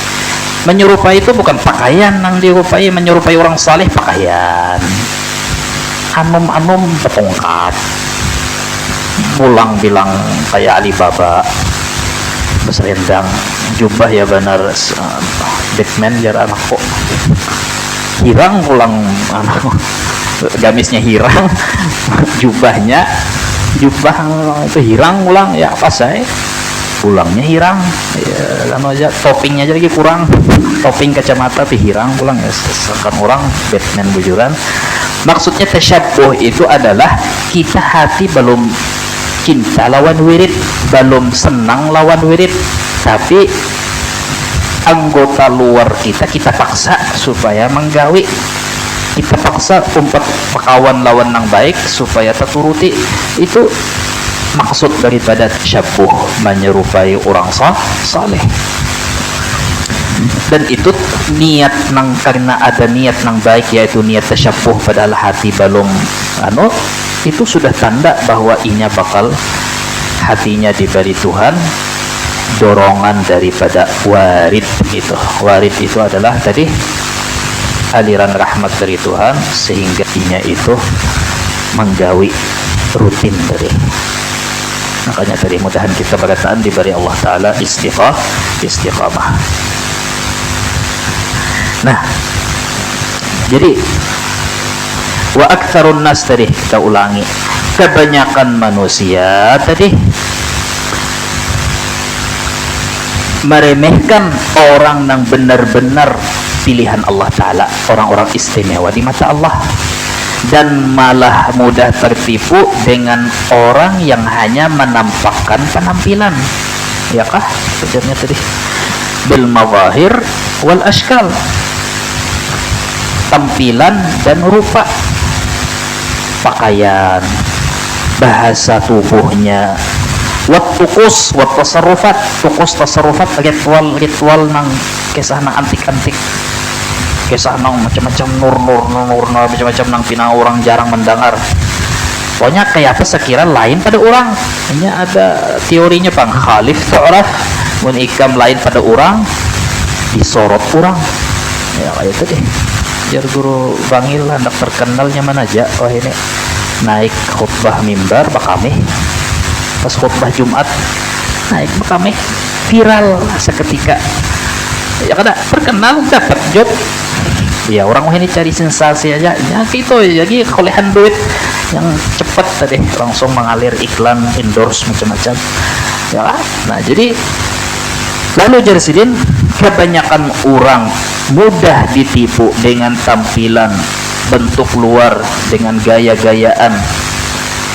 itu bukan pakaian nang dirupai, menyerupai orang saleh pakaian anum petongkat, pulang bilang kayak Alibaba berselendang, jubah ya benar Batman jar anak kok hirang, pulang anak gamisnya hirang, jubah itu hirang, pulang ya apa saya pulangnya hirang ya, lama aja toppingnya aja lagi kurang, topping kacamata tapi hirang pulang ya, seakan orang Batman bujuran. Maksudnya tasyabbuh itu adalah kita hati belum cinta lawan wirid, belum senang lawan wirid, tapi anggota luar kita paksa supaya menggawi, kita paksa umpat pekawan lawan nang baik supaya terturuti. Itu maksud daripada tasyabuh, menyerupai orang saleh. Dan itu niat nang, karena ada niat nang baik, yaitu niat tasyabuh padahal hati belum itu sudah tanda bahwa inya bakal hatinya diberi Tuhan dorongan daripada warid. Itu warid itu adalah tadi aliran rahmat dari Tuhan, sehingga inya itu menggawi rutin dari. Makanya tadi mudahan kita berataan diberi Allah Ta'ala istiqamah. Nah, jadi wa aktsarun nas tadi kita ulangi, kebanyakan manusia tadi meremehkan orang yang benar-benar pilihan Allah Ta'ala, orang-orang istimewa di mata Allah, dan malah mudah tertipu dengan orang yang hanya menampakkan penampilan, ya kah sebenarnya tadi bil mawahir wal ashkal, tampilan dan rupa, pakaian, bahasa tubuhnya, wat tukus wat tasarrufat, tukus tasarrufat, ritual nang kisah nang antik-antik, kisah nang macam-macam nur macam-macam nang pinang orang jarang mendengar. Pokoknya kayak apa sekira lain pada orang. Ini ada teorinya Bang Khalif Tu'raf mun ikam lain pada orang disorot orang. Ya kayak itu deh. Jar guru bangil hendak terkenalnya mana aja. Wah ini naik khutbah mimbar bakame. Pas khutbah Jumat naik bakame viral seketika. Ya kada terkenal dapat job. Ya orang ini cari sensasi aja. Ya gitu jadi kolehan duit yang cepat tadi langsung mengalir iklan endorse macam-macam. Ya, nah jadi lalu Jarsidin kebanyakan orang mudah ditipu dengan tampilan, bentuk luar, dengan gaya-gayaan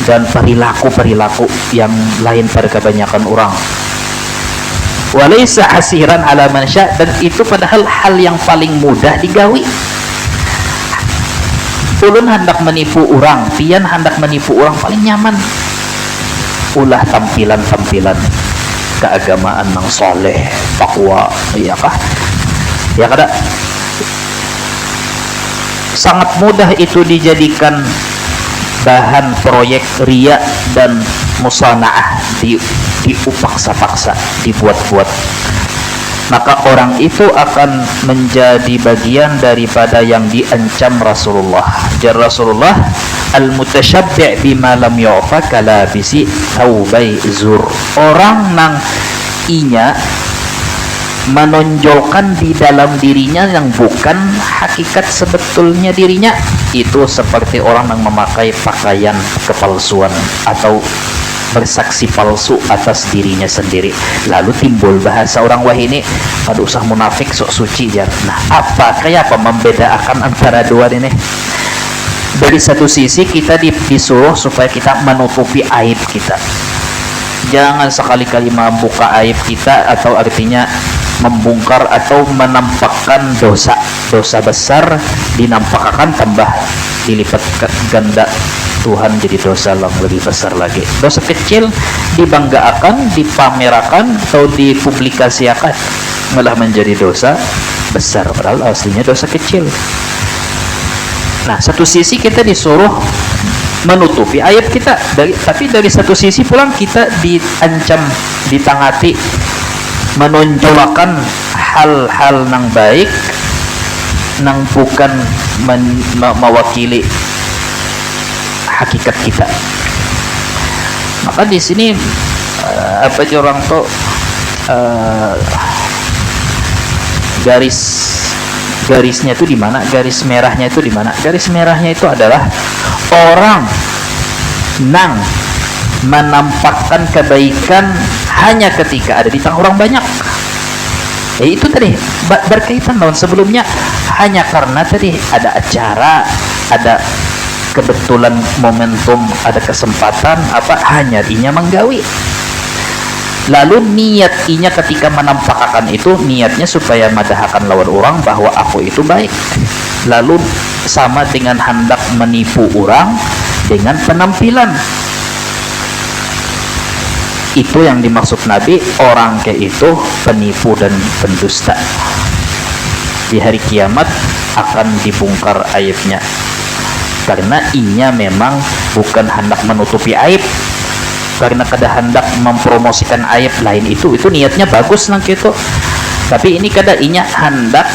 dan perilaku-perilaku yang lain pada kebanyakan orang. Walaysa hasiran ala man sya, dan itu padahal hal yang paling mudah digawi. Ulun hendak menipu orang, pian hendak menipu orang paling nyaman ulah tampilan-tampilan keagamaan nang soleh, takwa, iya kah? Ya kada? Sangat mudah itu dijadikan bahan proyek riya dan musanaah, diupaksa-paksa, dibuat-buat. Maka orang itu akan menjadi bagian daripada yang diancam Rasulullah. Jar Rasulullah, al-mutasyabbi' bima lam yu'fa kalabisi thawbai zur. Orang nang inya menonjolkan di dalam dirinya yang bukan hakikat sebetulnya dirinya, itu seperti orang yang memakai pakaian kepalsuan atau bersaksi palsu atas dirinya sendiri. Lalu timbul bahasa orang wah ini pada usah munafik sok suci jar. Nah apa kayak apa membedakan antara dua ini? Dari satu sisi kita disuruh supaya kita menutupi aib kita, jangan sekali-kali membuka aib kita, atau artinya membongkar atau menampakkan dosa besar, dinampakkan tambah dilipat ganda Tuhan jadi dosa yang lebih besar lagi. Dosa kecil dibanggakan, dipamerakan atau dipublikasikan malah menjadi dosa besar, padahal aslinya dosa kecil. Nah satu sisi kita disuruh menutupi aib kita, tapi dari satu sisi pulang kita diancam, ditangati menonjolkan hal-hal nang baik nang bukan mewakili hakikat kita. Maka di sini apa aja orang tuh garisnya itu di mana? Garis merahnya itu di mana? Garis merahnya itu adalah orang nang menampakkan kebaikan hanya ketika ada di tengah orang banyak. Itu tadi berkaitan dengan sebelumnya, hanya karena tadi ada acara, ada kebetulan momentum, ada kesempatan apa, hanya inya menggawi. Lalu niat inya ketika menampakkan itu, niatnya supaya madahakan lawan orang bahwa aku itu baik. Lalu sama dengan hendak menipu orang dengan penampilan. Itu yang dimaksud Nabi, orang kayak itu penipu dan pendusta. Di hari kiamat akan dibongkar aibnya, karena inya memang bukan hendak menutupi aib, karena kada hendak mempromosikan aib lain. Itu niatnya bagus nang gitu, tapi ini kada inya hendak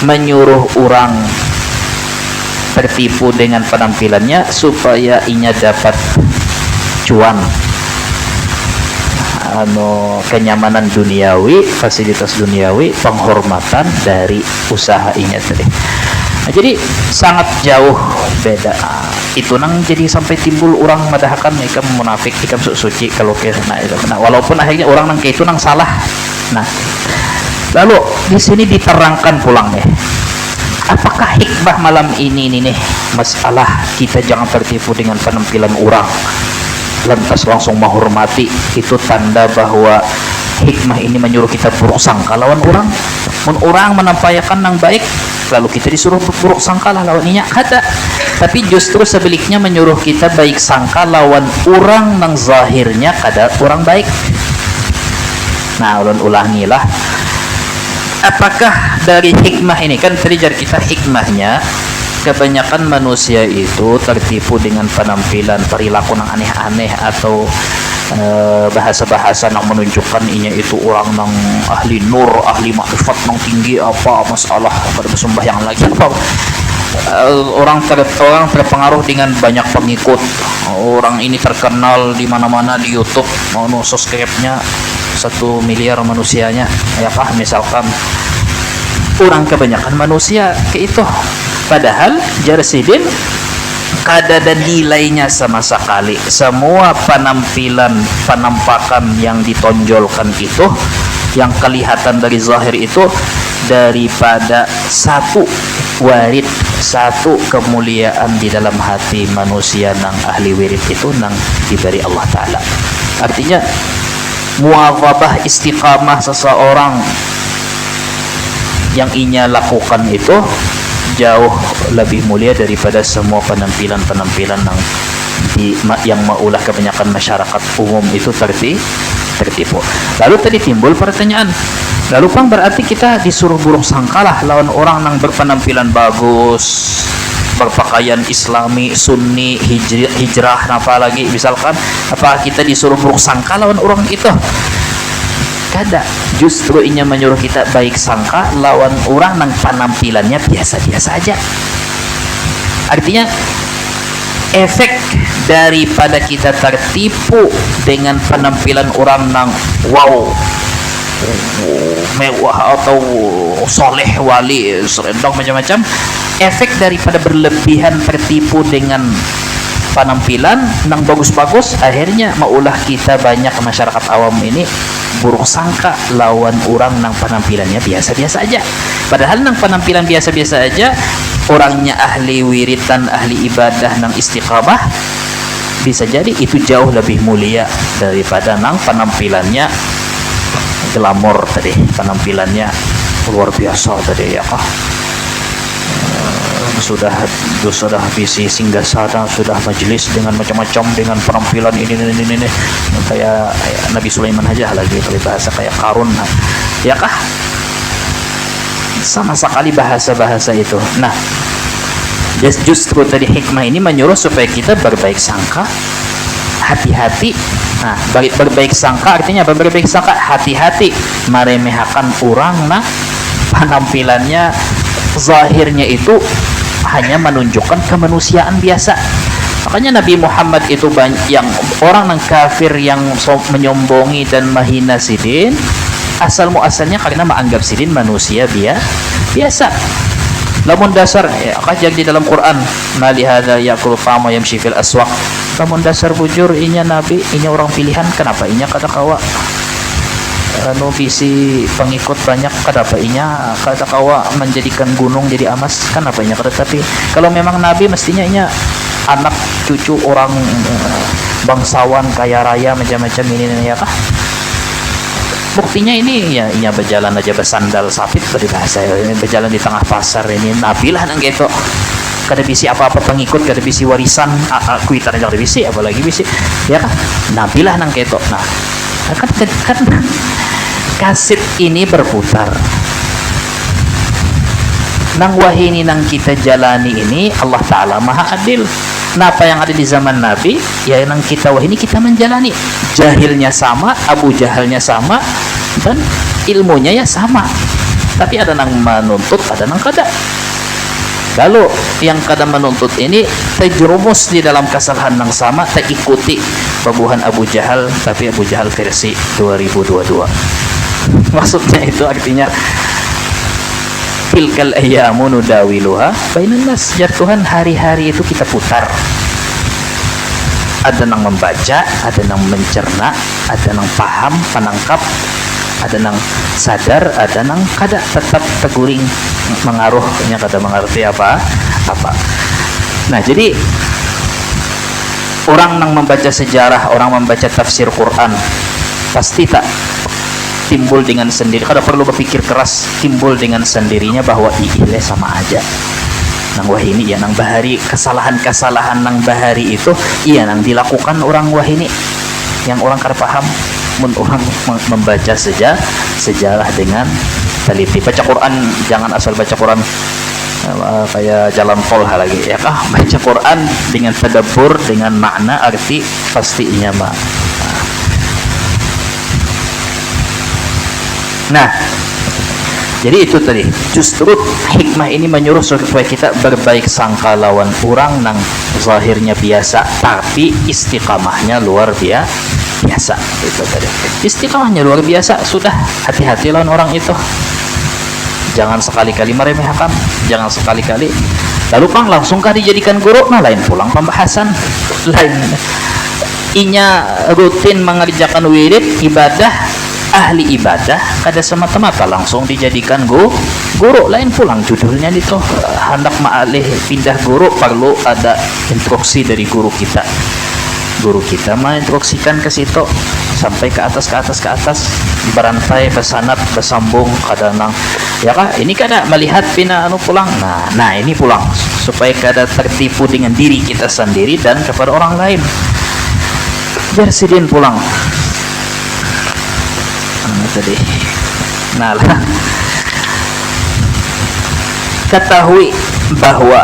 menyuruh orang tertipu dengan penampilannya supaya inya dapat cuan, kenyamanan duniawi, fasilitas duniawi, penghormatan dari usaha ini tadi. Nah, jadi sangat jauh beda. Itu nang jadi sampai timbul orang madahakan ikam munafik, ikam suci kalau kena itu. Nah, walaupun akhirnya orang nang kayak itu nang salah. Nah, lalu di sini diterangkan pulang nih. Apakah hikmah malam ini nih masalah kita jangan tertipu dengan penampilan orang, lantas langsung menghormati? Itu tanda bahwa hikmah ini menyuruh kita buruk sangka lawan orang. Orang menampakkan yang baik, lalu kita disuruh buruk sangka lawan inya, kata. Tapi justru sebaliknya menyuruh kita baik sangka lawan orang yang zahirnya kada orang baik. Nah ulun ulangilah, apakah dari hikmah ini, kan tadi kita hikmahnya kebanyakan manusia itu tertipu dengan penampilan perilaku yang aneh-aneh atau bahasa-bahasa yang menunjukkan inya itu orang yang ahli nur, ahli makrifat yang tinggi apa masalah pada sembahyang lagi apa. Orang terpengaruh dengan banyak pengikut, orang ini terkenal di mana-mana di YouTube, mau subscribe-nya 1 miliar manusianya ya Pak, misalkan. Orang kebanyakan manusia ke itu, padahal Jarsidin kada ada nilainya sama sekali. Semua penampakan yang ditonjolkan itu, yang kelihatan dari zahir itu, daripada satu warid, satu kemuliaan di dalam hati manusia nang ahli wirid itu nang diberi Allah Ta'ala. Artinya muwazabah istiqamah seseorang yang inya lakukan itu jauh lebih mulia daripada semua penampilan-penampilan yang maulah kebanyakan masyarakat umum itu tertipu. Lalu tadi timbul pertanyaan, lalu Pang berarti kita disuruh buruk sangkalah lawan orang yang berpenampilan bagus, berpakaian islami, sunni, hijrah, apa lagi misalkan, apa kita disuruh buruk sangka lawan orang itu? Kada, justru inya menyuruh kita baik sangka lawan orang yang penampilannya biasa-biasa aja. Artinya efek daripada kita tertipu dengan penampilan orang yang wow, mewah atau soleh, wali, serendong macam-macam, efek daripada berlebihan tertipu dengan penampilan yang bagus-bagus, akhirnya maulah kita banyak masyarakat awam ini buruk sangka lawan orang yang penampilannya biasa-biasa aja. Padahal yang penampilan biasa-biasa aja, orangnya ahli wiritan, ahli ibadah, nang istiqamah, bisa jadi itu jauh lebih mulia daripada nang penampilannya glamor tadi, penampilannya luar biasa tadi ya kah, sudah visi singgah sana, sudah majelis dengan macam-macam, dengan penampilan ini kayak Nabi Sulaiman aja lagi, kalau bahasa kayak Karun ya kah, sama sekali bahasa-bahasa itu. Nah, justru tadi hikmah ini menyuruh supaya kita berbaik sangka, hati-hati. Nah, berbaik sangka artinya berbaik sangka, hati-hati meremehkan orang nah penampilannya zahirnya itu hanya menunjukkan kemanusiaan biasa. Makanya Nabi Muhammad itu banyak yang orang yang kafir yang menyombongi dan menghina sidin, asal-muasalnya karena menganggap sidin manusia biasa. Lamun dasar kajian di dalam Quran, mali hadza yaqulu fama yamshi fil aswaq. Lamun dasar bujur inya nabi, inya orang pilihan, kenapa inya kata kawa visi pengikut banyak, kenapa inya kata kawa menjadikan gunung jadi emas, kenapa inya kata. Tapi kalau memang nabi mestinya inya anak cucu orang bangsawan kaya raya macam-macam ini ya kah. Buktinya ini ya inya berjalan aja bersandal sapit dari bahasa ini, berjalan di tengah pasar ini nabilah nang gitu. Kada bisi apa-apa pengikut, kada bisi warisan, kuitan aja kada bisi, apalagi bisi ya kah, nabilah nang gitu. Nah, kan kaset ini berputar. Nang wahini nang kita jalani ini Allah Ta'ala maha adil. Nah, apa yang ada di zaman Nabi ya nang kita wahini kita menjalani. Jahilnya sama, Abu Jahalnya sama, dan ilmunya ya sama. Tapi ada nang menuntut, ada nang kada. Lalu yang kada menuntut ini terjerumus di dalam kesalahan yang sama, terikuti babuhan Abu Jahal, tapi Abu Jahal versi 2022. Maksudnya itu artinya tilkal ayyamu nudawiluha bainan nas. Ya Tuhan, hari-hari itu kita putar. Ada yang membaca, ada yang mencerna, ada yang paham, penangkap, ada yang sadar, ada yang kada tetap teguring mengaruhnya, kada mengerti apa. Nah, jadi orang yang membaca sejarah, orang membaca tafsir Quran pasti tak timbul dengan sendiri, kada perlu berpikir keras, timbul dengan sendirinya bahwa ile sama aja. Nang wahini ya nang bahari, kesalahan-kesalahan nang bahari itu iya nang dilakukan orang wahini yang orang kada paham. Orang membaca sejarah dengan teliti. Baca Quran jangan asal baca Quran kayak jalan tol lagi ya kah, baca Quran dengan tadabbur, dengan makna arti pastinya mah. Nah, jadi itu tadi, justru hikmah ini menyuruh supaya kita berbaik sangka lawan orang nang zahirnya biasa tapi istiqamahnya luar biasa. Itu tadi, istiqamahnya luar biasa, sudah hati-hati lawan orang itu. Jangan sekali-kali meremehkan, jangan sekali-kali lalu pang langsung kah dijadikan guru. Nah, lain pulang pembahasan lain, inya rutin mengerjakan wirid ibadah, ahli ibadah kada semata-mata langsung dijadikan guru. Lain pulang judulnya itu hendak ma'alih pindah guru, perlu ada instruksi dari guru kita. Guru kita menginstruksikan ke situ sampai ke atas, berantai, bersanad, bersambung kadang ya kah, ini kada melihat pina pulang. Nah ini pulang supaya kada tertipu dengan diri kita sendiri dan kepada orang lain. Biar sidin pulang tadi. Nah lah, ketahui bahwa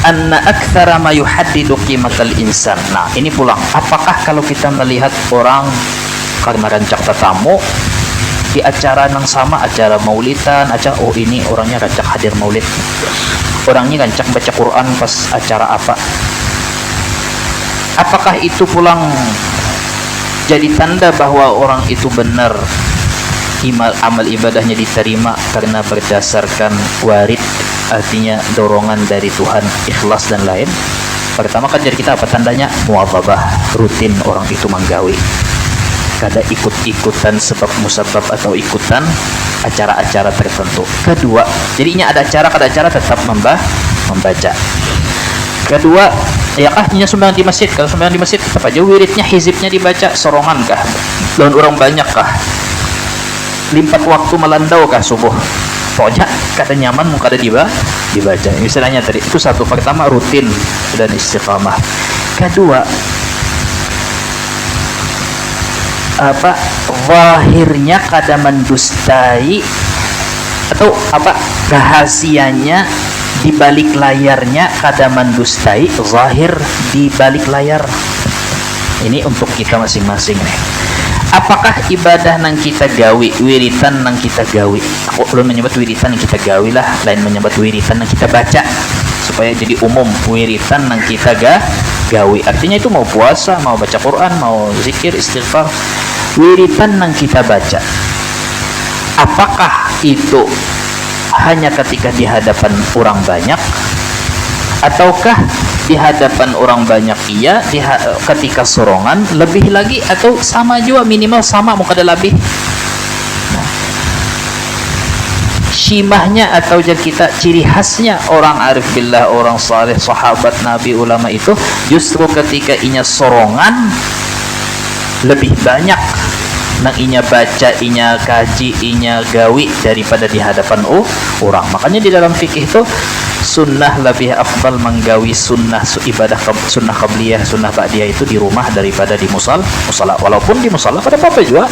anna aktsara ma yuhaddidu qimatal insan. Nah, ini pulang. Apakah kalau kita melihat orang karena rancak tetamu di acara yang sama, acara maulidan, oh ini orangnya rancak hadir maulid, orangnya rancak baca Quran pas acara apa, apakah itu pulang jadi tanda bahwa orang itu benar amal ibadahnya diterima karena berdasarkan warid, artinya dorongan dari Tuhan, ikhlas dan lain? Pertama kan jadi kita apa tandanya? Muwadzabah, rutin orang itu menggawi, kada ikut-ikutan sebab musabab atau ikutan acara-acara tertentu. Kedua, jadinya ada acara kada acara tetap membaca. Kedua, ya kah nya sumbang di masjid. Kalau sumbang di masjid tetap aja wiridnya, hizibnya dibaca, sorongan kah, lawan orang banyak kah, limpat waktu melandau kah subuh, pokoknya kada nyaman mau kada dibaca. Misalnya tadi itu satu, pertama rutin dan istiqamah. Kedua, apa, zahirnya kada mendustai atau apa, rahasianya di balik layarnya kada mendustai zahir di balik layar. Ini untuk kita masing-masing nih. Apakah ibadah nang kita gawi, wiritan nang kita gawi, aku belum menyebut wiritan nang kita gawi lah, lain menyebut wiritan nang kita baca, supaya jadi umum. Wiritan nang kita gawi artinya itu mau puasa, mau baca Quran, mau zikir, istighfar. Wiritan nang kita baca, apakah itu hanya ketika di hadapan orang banyak, ataukah di hadapan orang banyak iya, ketika sorongan lebih lagi, atau sama juga, minimal sama, mau kada lebih. Nah, syimahnya atau kita ciri khasnya orang arif billah, orang saleh, sahabat nabi, ulama itu justru ketika inya sorongan lebih banyak nang inya baca, inya kaji, inya gawi daripada di hadapan orang. Makanya di dalam fikih itu sunnah lebih afdal menggawi sunnah ibadah, sunnah qabliyah, sunnah ba'diyah itu di rumah daripada di musala. Walaupun di musala pada apa juga,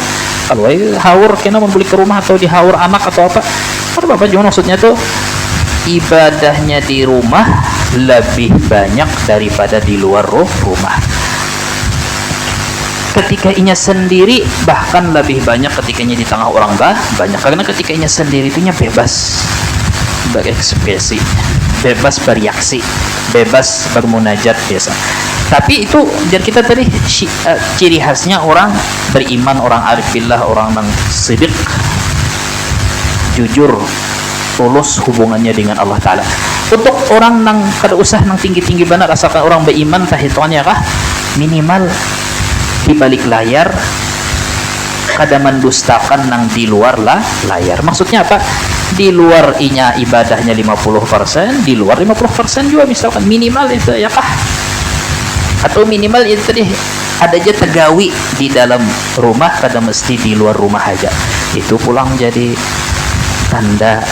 kalau haur kena membeli ke rumah atau di haur anak atau apa, pada apa juga, maksudnya tuh ibadahnya di rumah lebih banyak daripada di luar rumah. Ketika inya sendiri bahkan lebih banyak ketikanya di tengah orang banyak, karena ketika inya sendiri itunya bebas berekspresi, bebas bereaksi, bebas bermunajat biasa. Tapi itu dan kita tadi ciri khasnya orang beriman, orang arif billah, orang nang sidik, jujur, tulus hubungannya dengan Allah Ta'ala. Untuk orang nang kada usah nang tinggi-tinggi benar, asalkan orang beriman, tah hitungannya kah minimal di balik layar kada mendustakan nang di luar layar. Maksudnya apa? Di luar inya ibadahnya 50%, di luar 50% juga misalkan, minimal itu ya kah? Atau minimal itu tadi ada aja tegawi di dalam rumah, kada mesti di luar rumah aja. Itu pulang jadi tanda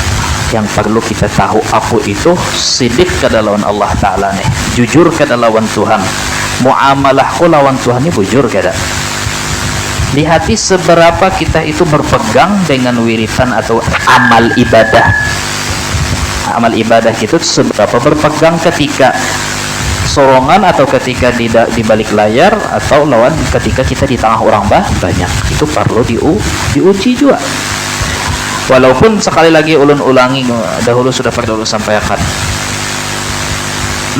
yang perlu kita tahu. Aku itu sidik kada lawan Allah Ta'ala nih, jujur kada lawan Tuhan, muamalahku lawan Tuhan ini bujur kada. Lihati seberapa kita itu berpegang dengan wiritan atau amal ibadah. Amal ibadah itu seberapa berpegang ketika sorongan atau ketika di balik layar atau lawan ketika kita di tengah orang banyak. Itu perlu diuji juga. Walaupun sekali lagi ulun ulangi, dahulu sudah pernah ulun sampaikan,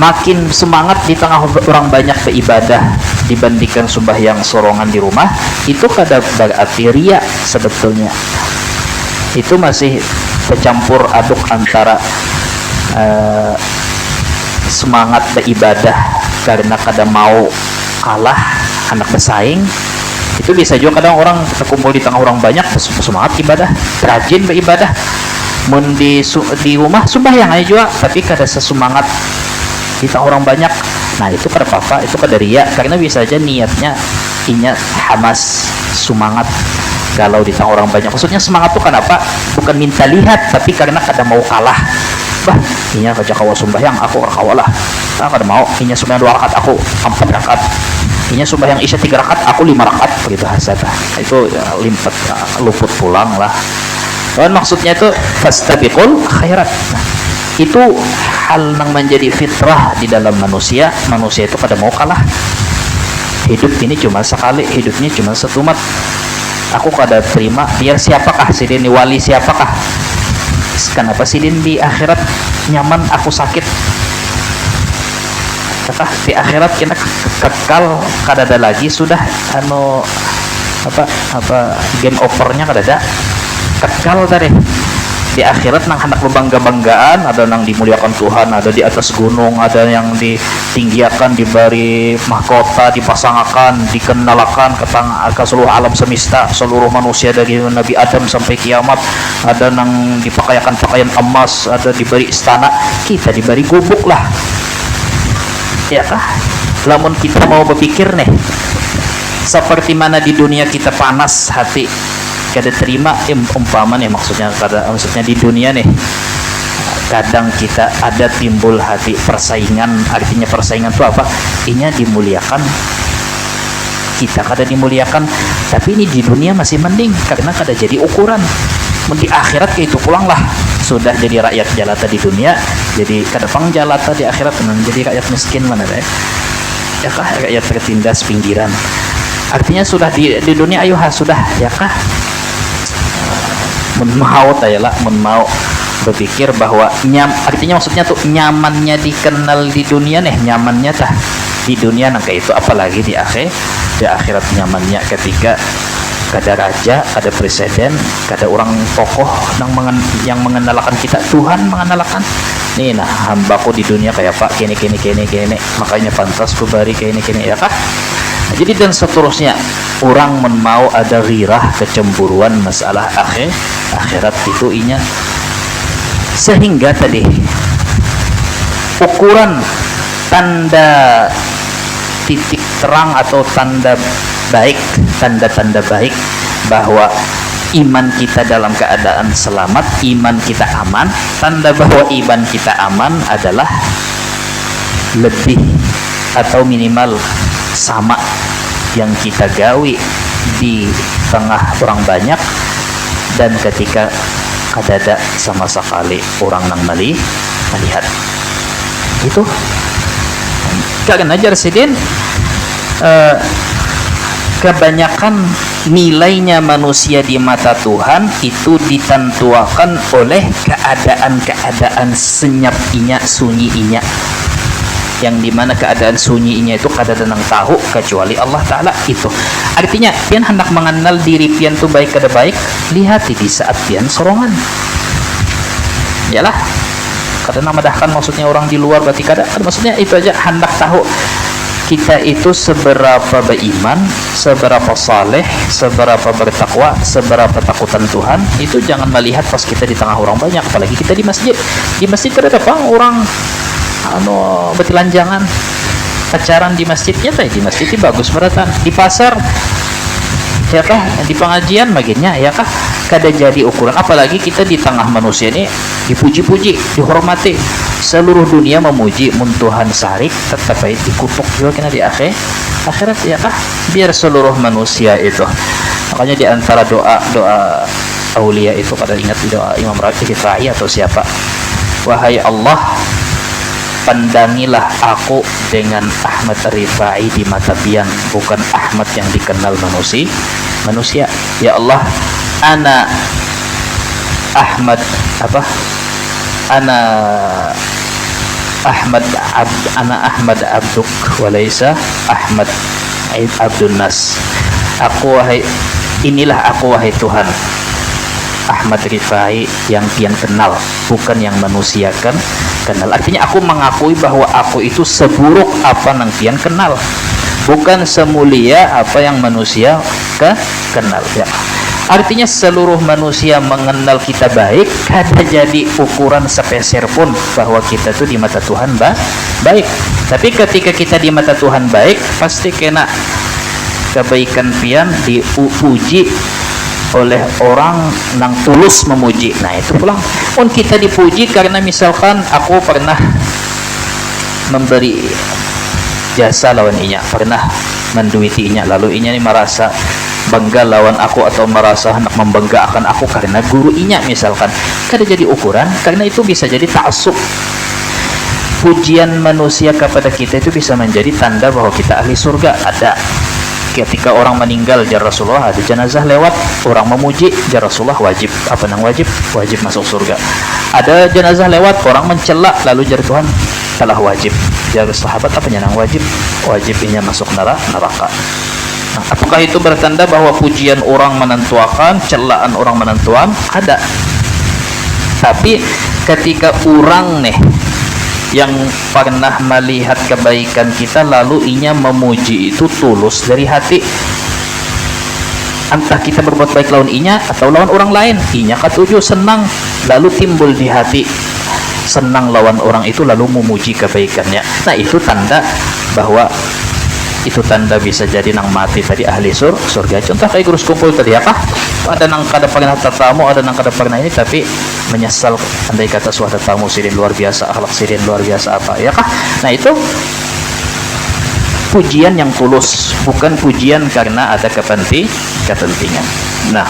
makin semangat di tengah orang banyak beribadah dibandingkan sembahyang sorongan di rumah, itu kada berarti riya sebetulnya. Itu masih bercampur aduk antara semangat beribadah karena kada mau kalah anak bersaing. Itu bisa juga kadang orang terkumpul di tengah orang banyak semangat ibadah, rajin beribadah, mun di rumah sembahyang aja juga tapi kada sesemangat kita orang banyak. Nah itu kada apa-apa, itu kada riya, karena bisa aja niatnya ingat hamas semangat galau di tengah orang banyak. Maksudnya semangat tuh kenapa? Bukan minta lihat, tapi karena kada mau kalah. Bah, inya kaja kawa sembahyang, aku kawalah. Kada mau, inya sembahyang 2 rakaat, aku 4 rakaat. Inya sembahyang isya 3 rakaat, aku 5 rakaat, begitu hasad. Itu ya, limpet, luput pulang lah. Dan maksudnya itu fastabiqul khairat. Nah, itu hal yang menjadi fitrah di dalam manusia. Manusia itu kada mau kalah. Hidup ini cuma sekali, hidupnya cuma setumat. Aku kada terima biar siapakah sidin wali, siapakah, kenapa sidin di akhirat nyaman, aku sakit. Kata di akhirat kita kekal, kada ada lagi sudah game overnya kada ada, kekal tadi di akhirat. Nang hendak berbangga-banggaan, ada nang dimuliakan Tuhan, ada di atas gunung, ada yang ditinggiakan, diberi mahkota, dipasangakan, dikenalakan ke seluruh alam semesta, seluruh manusia dari Nabi Adam sampai kiamat. Ada nang dipakaikan pakaian emas, ada diberi istana, kita diberi gubuk lah. Ya kah? Lamun kita mau berpikir nih, seperti mana di dunia kita panas hati, kada terima umpama nih, maksudnya di dunia nih kadang kita ada timbul hati persaingan. Artinya persaingan itu apa? Inya dimuliakan, kita kada dimuliakan, tapi ini di dunia masih mending karena kada jadi ukuran. Di akhirat kayak itu pulang lah, sudah jadi rakyat jalata di dunia, jadi kada pang jalata di akhirat, jadi rakyat miskin mana deh ya kah, rakyat tertindas pinggiran. Artinya sudah di dunia ayo sudah ya kah, mau mau berpikir bahwa artinya maksudnya tuh nyamannya dikenal di dunia nih, nyamannya tah di dunia nang kayak itu, apalagi di akhirat nyamannya ketika kada raja, kada presiden, kada orang tokoh yang mengenalkan kita, Tuhan mengenalkan nih, nah hambaku di dunia kayak pak kene makanya pantas ku bari kene ya kah. Nah, jadi dan seterusnya, orang mau ada rirah, kecemburuan masalah akhirat itu inya, sehingga tadi ukuran tanda titik terang atau tanda baik, tanda-tanda baik bahwa iman kita dalam keadaan selamat, iman kita aman. Tanda bahwa iman kita aman adalah lebih atau minimal sama yang kita gawi di tengah orang banyak, dan ketika kadada sama sekali orang nang melihat. Itu kalian ajar sidin, kebanyakan nilainya manusia di mata Tuhan itu ditentukan oleh keadaan senyap inya, sunyi inya, yang dimana keadaan sunyi inya itu kada ada nang tahu kecuali Allah Ta'ala. Itu artinya pian hendak mengenal diri pian tu baik kada baik, lihat di saat pian sorongan yalah, kada nang madahkan maksudnya orang di luar berarti kada, maksudnya itu aja hendak tahu kita itu seberapa beriman, seberapa saleh, seberapa bertakwa, seberapa takutan Tuhan. Itu jangan melihat pas kita di tengah orang banyak, apalagi kita di masjid. Di masjid kada ada orang betilanjangan pacaran di masjidnya, di masjid itu bagus beratan. Di pasar ya kah, di pengajian bagiannya ya kah, kada jadi ukuran. Apalagi kita di tengah manusia ini dipuji-puji, dihormati, seluruh dunia memuji, mun Tuhan sarik tetap baik dikutuk juga kena di akhirat ya kah, biar seluruh manusia itu. Makanya di antara doa aulia itu, pada ingat doa Imam Rifai atau siapa, wahai Allah, pandangilah aku dengan Ahmad Rifai di mata pian, bukan Ahmad yang dikenal manusia. Ya Allah, ana Ahmad ana Ahmad abduk walaysa Ahmad abdun nas. Inilah aku wahai Tuhan, Ahmad Rifai yang pian kenal, bukan yang manusia kenal. Artinya aku mengakui bahwa aku itu seburuk apa yang pian kenal, bukan semulia apa yang manusia kenal ya. Artinya seluruh manusia mengenal kita baik, kada jadi ukuran sepeser pun bahwa kita itu di mata Tuhan baik. Tapi ketika kita di mata Tuhan baik, pasti kena kebaikan pian dipuji oleh orang yang tulus memuji. Nah itu pulang pun kita dipuji karena misalkan aku pernah memberi jasa lawan inya, pernah menduiti inya, lalu inya ini merasa bangga lawan aku atau merasa hendak membanggakan aku karena guru inya misalkan, kada jadi ukuran, karena itu bisa jadi ta'assub. Pujian manusia kepada kita itu bisa menjadi tanda bahwa kita ahli surga. Ada ketika orang meninggal jar Rasulullah, ada jenazah lewat, orang memuji jar Rasulullah, wajib wajib masuk surga. Ada jenazah lewat, orang mencela, lalu jar Tuhan telah wajib. Jar sahabat, apa yang wajibnya masuk neraka. Nah, apakah itu bertanda bahwa pujian orang menentukan, celaan orang menentukan? Ada. Tapi ketika orang nih yang pernah melihat kebaikan kita lalu inya memuji itu tulus dari hati, entah kita berbuat baik lawan inya atau lawan orang lain, inya katuju senang, lalu timbul di hati senang lawan orang itu lalu memuji kebaikannya. Nah itu tanda bahwa itu tanda bisa jadi nang mati tadi ahli surga. Contoh kayak gurus kumpul tadi apa, ada nang kada pernah tatamu, ada nang kada pernah ini, tapi menyesal andai kata suatu tamu sirin luar biasa, akhlak sirin luar biasa apa ya kah. Nah itu pujian yang tulus, bukan pujian karena ada kepentingan. Nah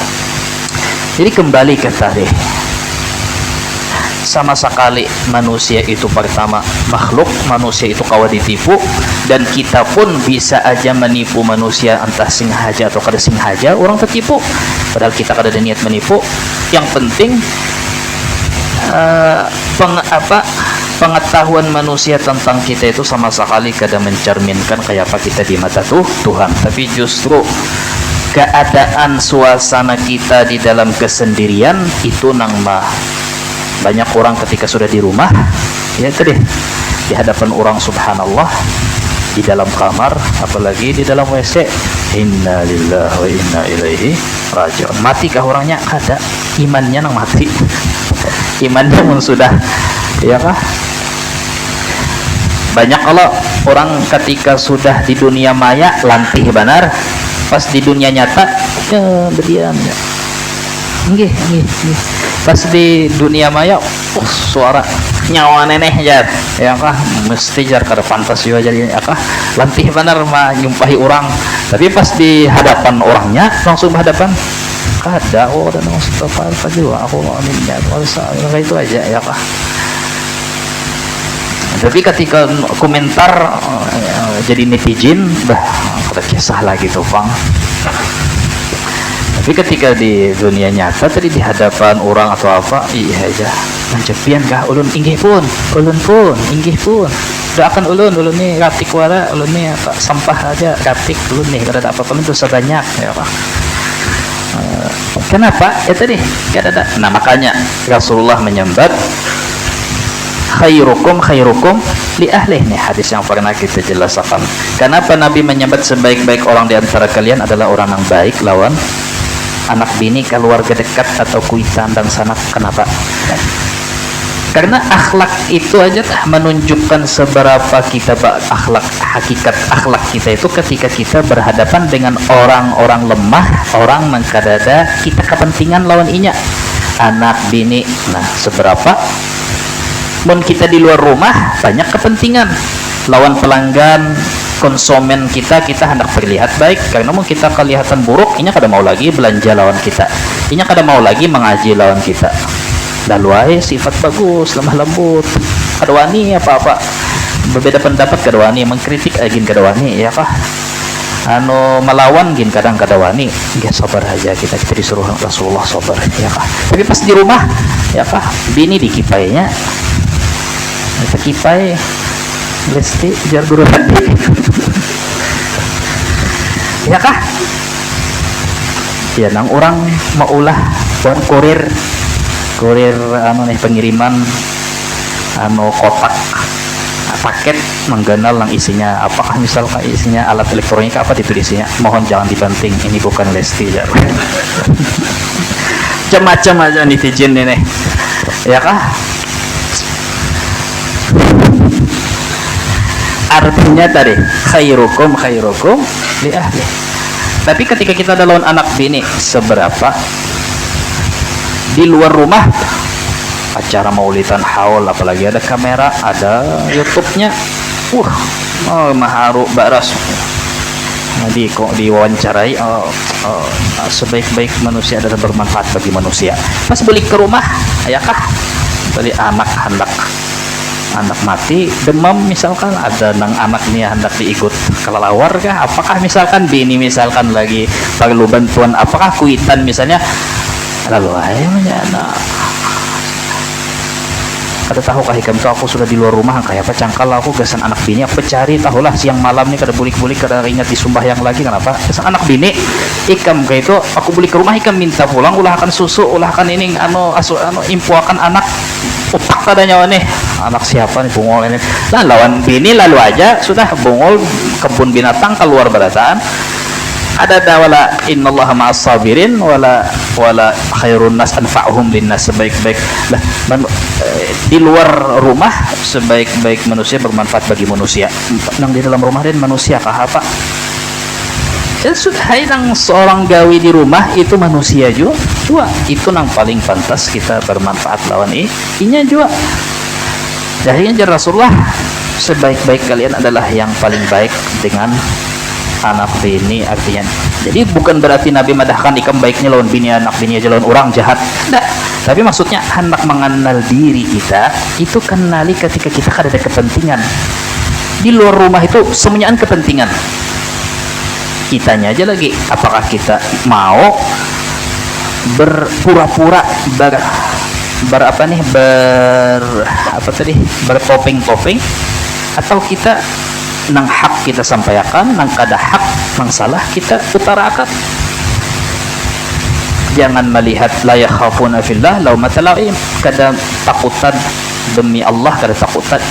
jadi kembali ke tadi, sama sekali manusia itu pertama makhluk, manusia itu kawa ditipu, dan kita pun bisa aja menipu manusia, entah sengaja atau kada sengaja orang tertipu, padahal kita kada ada niat menipu. Yang penting pengetahuan manusia tentang kita itu sama sekali kada mencerminkan kayak apa kita di mata Tuhan, tapi justru keadaan suasana kita di dalam kesendirian itu nang banyak orang ketika sudah di rumah ya itu deh, di hadapan orang subhanallah, di dalam kamar, apalagi di dalam WC, inna lillahi wa inna ilaihi raji'un. Mati kah orangnya? Kada, imannya nang mati. Imannya pun sudah ya kah. Banyak kalau orang ketika sudah di dunia maya lantih benar, pas di dunia nyata ya berdiam ya. Nggih. Pas di dunia maya suara nyawa neneh jar ya kah, mesti jar kada pantas juga jadi ya kah, lantih benar mah nyumpahi orang, tapi pas di hadapan orangnya langsung berhadapan kada, oh dan apa juga aku aminnya kayak itu aja ya kah. Tapi ketika komentar jadi netizen kada kisah lagi tuh bang. Tapi ketika di dunia nyata tadi di hadapan orang atau apa, iya aja mancepian kah ulun inggih pun inggih pun doakan ulun nih ratik wara, ulun nih apa sampah aja ratik ulun nih kada ada apa-apa itu sebanyak ya Pak. Kenapa? Ya tadi kada ada. Nah makanya Rasulullah menyambat khairukum li ahlih, nih hadis yang pernah kita jelaskan. Kenapa Nabi menyambat sebaik-baik orang di antara kalian adalah orang yang baik lawan anak bini, keluarga dekat atau kuitan dan sanak. Kenapa? Karena akhlak itu aja menunjukkan seberapa kita akhlak, hakikat akhlak kita itu ketika kita berhadapan dengan orang-orang lemah, orang mengkadada kita kepentingan lawan inya, anak, bini. Nah, seberapa mun kita di luar rumah banyak kepentingan lawan pelanggan, konsumen kita hendak terlihat baik, karena mau kita kelihatan buruk, inya kada mau lagi belanja lawan kita, inya kada mau lagi mengaji lawan kita. Lalu sifat bagus, lemah lembut, kada wani apa-apa, berbeda pendapat kada wani, mengkritik agin kada wani, ya kah, melawan gin kadang kada wani, ya sabar aja, kita disuruh Rasulullah sabar, ya kah. Tapi pas di rumah, ya kah, bini dikipainya, kita kipai Lesti biar guru hati, ya kah, ya nang orang maulah buat kurir pengiriman kotak paket mengganal yang isinya apakah misalkan isinya alat elektronik apa ditulisnya, mohon jangan dibanting, ini bukan Lesti ya. Macam-macam aja netizen ini, ya kah. Artinya tadi khairukum li ahli. Tapi ketika kita ada lawan anak bini, seberapa di luar rumah acara maulidan haul, apalagi ada kamera, ada YouTube-nya, maharu baras. Jadi kok diwawancarai, sebaik-baik manusia adalah bermanfaat bagi manusia. Pas balik ke rumah, ayakah balik anak mati demam misalkan, ada nang anaknya hendak diikut kelelawar kah, apakah misalkan bini misalkan lagi perlu bantuan, apakah kuitan misalnya, lalu ayamnya anak kada tahu kah hikam tu aku sudah di luar rumah kayak apa cangkal aku gasan anak bini, aku cari tahulah siang malam nih kada bulik-bulik, kada ingat disembah yang lagi, kenapa gasan anak bini ikam kayak itu, aku balik ke rumah ikam minta pulang, ulah akan susu, ulah akan ini impuakan anak utak kadanya nih, anak siapa nih bungol ini, nah lawan bini lalu aja sudah bungol kebun binatang keluar berataan, ada wala innallaha ma'as sabirin wala khairun nas anfa'uhum linnas, sebaik-baik di luar rumah sebaik-baik manusia bermanfaat bagi manusia, nang di dalam rumah dan manusia kah apa ya sudah, nang seorang gawi di rumah itu manusia juga itu nang paling pantas kita bermanfaat lawan inya juga. Jadi Rasulullah, sebaik-baik kalian adalah yang paling baik dengan anak bini, artinya jadi bukan berarti Nabi madahkan ikam baiknya lawan bini, anak bini aja lawan orang jahat, enggak, tapi maksudnya hendak mengenal diri kita itu, kenali ketika kita ada kepentingan di luar rumah itu semuanya kepentingan kitanya aja lagi, apakah kita mau berpura-pura bertopeng-topeng, atau kita nang hak kita sampaikan, nang kada hak, nang salah kita utarakan. Jangan melihat la yakhafuna fillah laumata laim, kada takutan demi Allah, kada takutan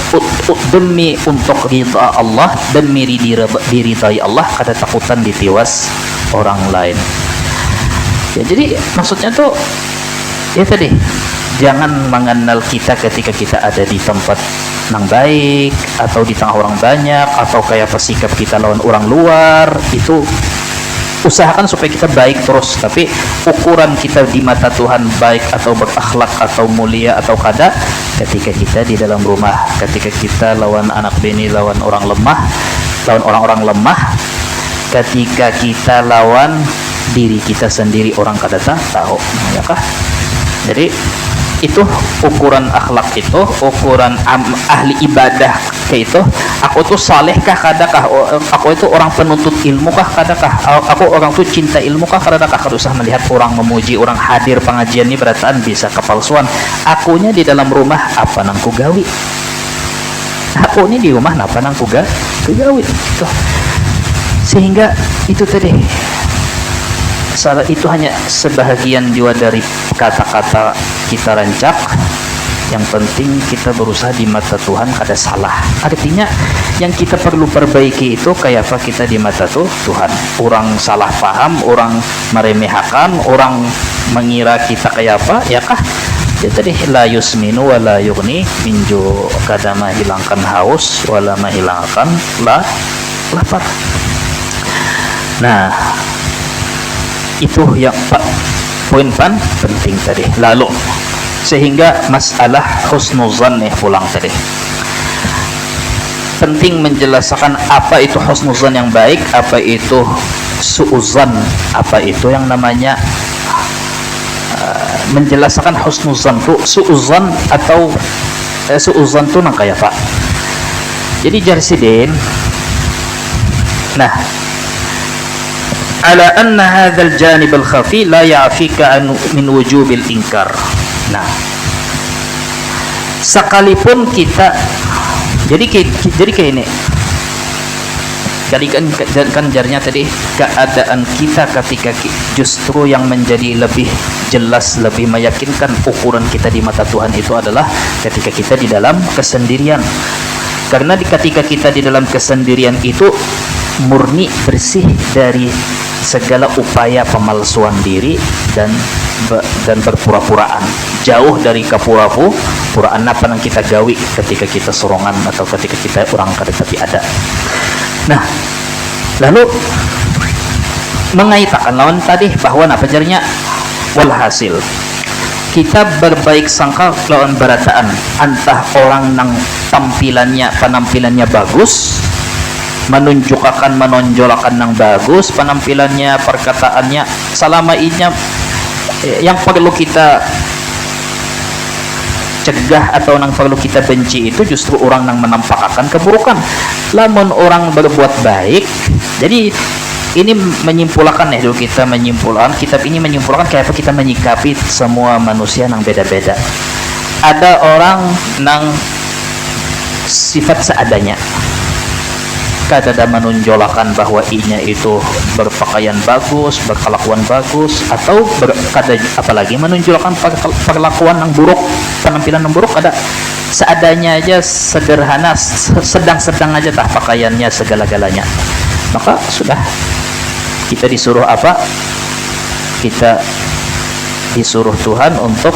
demi untuk ridha Allah, demi diridai Allah, kada takutan ditiwas orang lain. Ya, jadi maksudnya tuh ya tadi, jangan mengenal kita ketika kita ada di tempat yang baik atau di tengah orang banyak, atau kayak sikap kita lawan orang luar, itu usahakan supaya kita baik terus. Tapi ukuran kita di mata Tuhan baik atau berakhlak atau mulia atau kada ketika kita di dalam rumah, ketika kita lawan anak bini, lawan orang lemah, lawan orang-orang lemah, ketika kita lawan diri kita sendiri, orang kada tahu, ya kah? Jadi itu ukuran akhlak, itu ukuran ahli ibadah kayak itu. Aku tuh saleh kah kadakah, aku itu orang penuntut ilmu kah kadakah, aku orang tuh cinta ilmu kah kadakah. Kada usah melihat orang memuji, orang hadir pengajian ini berataan bisa kepalsuan. Akunya di dalam rumah apa nang kugawi, aku ini di rumah apa nang kugawi itu. Sehingga itu tadi, salah itu hanya sebahagian juga dari kata-kata kita rancak. Yang penting kita berusaha di mata Tuhan kada salah. Artinya yang kita perlu perbaiki itu kayak apa kita di mata Tuhan. Orang salah paham, orang meremehkan, orang mengira kita kayak apa, ya kah? Ya tadi la yusminu wa la yughni minju kada menghilangkan haus wala menghilangkan lapar. Nah, itu yang poin penting tadi. Lalu sehingga masalah husnuzan pulang tadi. Penting menjelaskan apa itu husnuzan yang baik, apa itu suuzan, apa itu yang namanya menjelaskan husnuzan tu suuzan atau suuzan tu nang kaya Pak. Jadi jarsidin. Nah, ala anna hadzal janib al khafi la ya'fika min wujubil inkar. Nah, sekalipun kita jadi kayak ini. Kan jarnya tadi keadaan kita ketika justru yang menjadi lebih jelas, lebih meyakinkan ukuran kita di mata Tuhan itu adalah ketika kita di dalam kesendirian. Karena ketika kita di dalam kesendirian itu murni bersih dari segala upaya pemalsuan diri dan berpura-puraan, jauh dari kepura-puraan apa yang kita gawi ketika kita sorongan atau ketika kita orang kada tapi ada. Nah, lalu mengaitkan lawan tadi bahwa pajarnya walhasil kita berbaik sangka lawan berataan antah orang nang penampilannya bagus, menonjolkan nang bagus, penampilannya, perkataannya, selama ini yang perlu kita cegah atau nang perlu kita benci itu justru orang nang menampakkan keburukan. Lamun orang berbuat baik, jadi ini menyimpulkan dulu kita menyimpulkan kitab ini menyimpulkan kayak apa kita menyikapi semua manusia nang beda-beda. Ada orang nang sifat seadanya, kada menonjolkan bahwa inya itu berpakaian bagus, berkelakuan bagus, atau apalagi menonjolkan perlakuan yang buruk, penampilan yang buruk. Ada seadanya aja, sederhana, sedang-sedang aja tah pakaiannya, segala-galanya. Maka sudah kita disuruh apa? Kita disuruh Tuhan untuk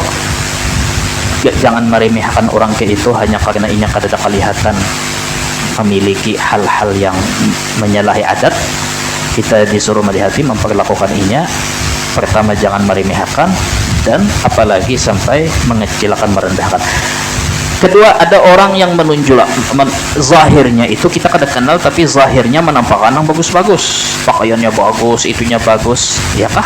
jangan meremehkan orang kayak itu hanya karena inya kada kelihatan memiliki hal-hal yang menyalahi adat. Kita disuruh melihat memperlakukan inya pertama jangan meremehkan dan apalagi sampai mengecilkan, merendahkan. Kedua, ada orang yang zahirnya itu kita kada kenal tapi zahirnya menampakkan yang bagus-bagus, pakaiannya bagus, itunya bagus, ya kah?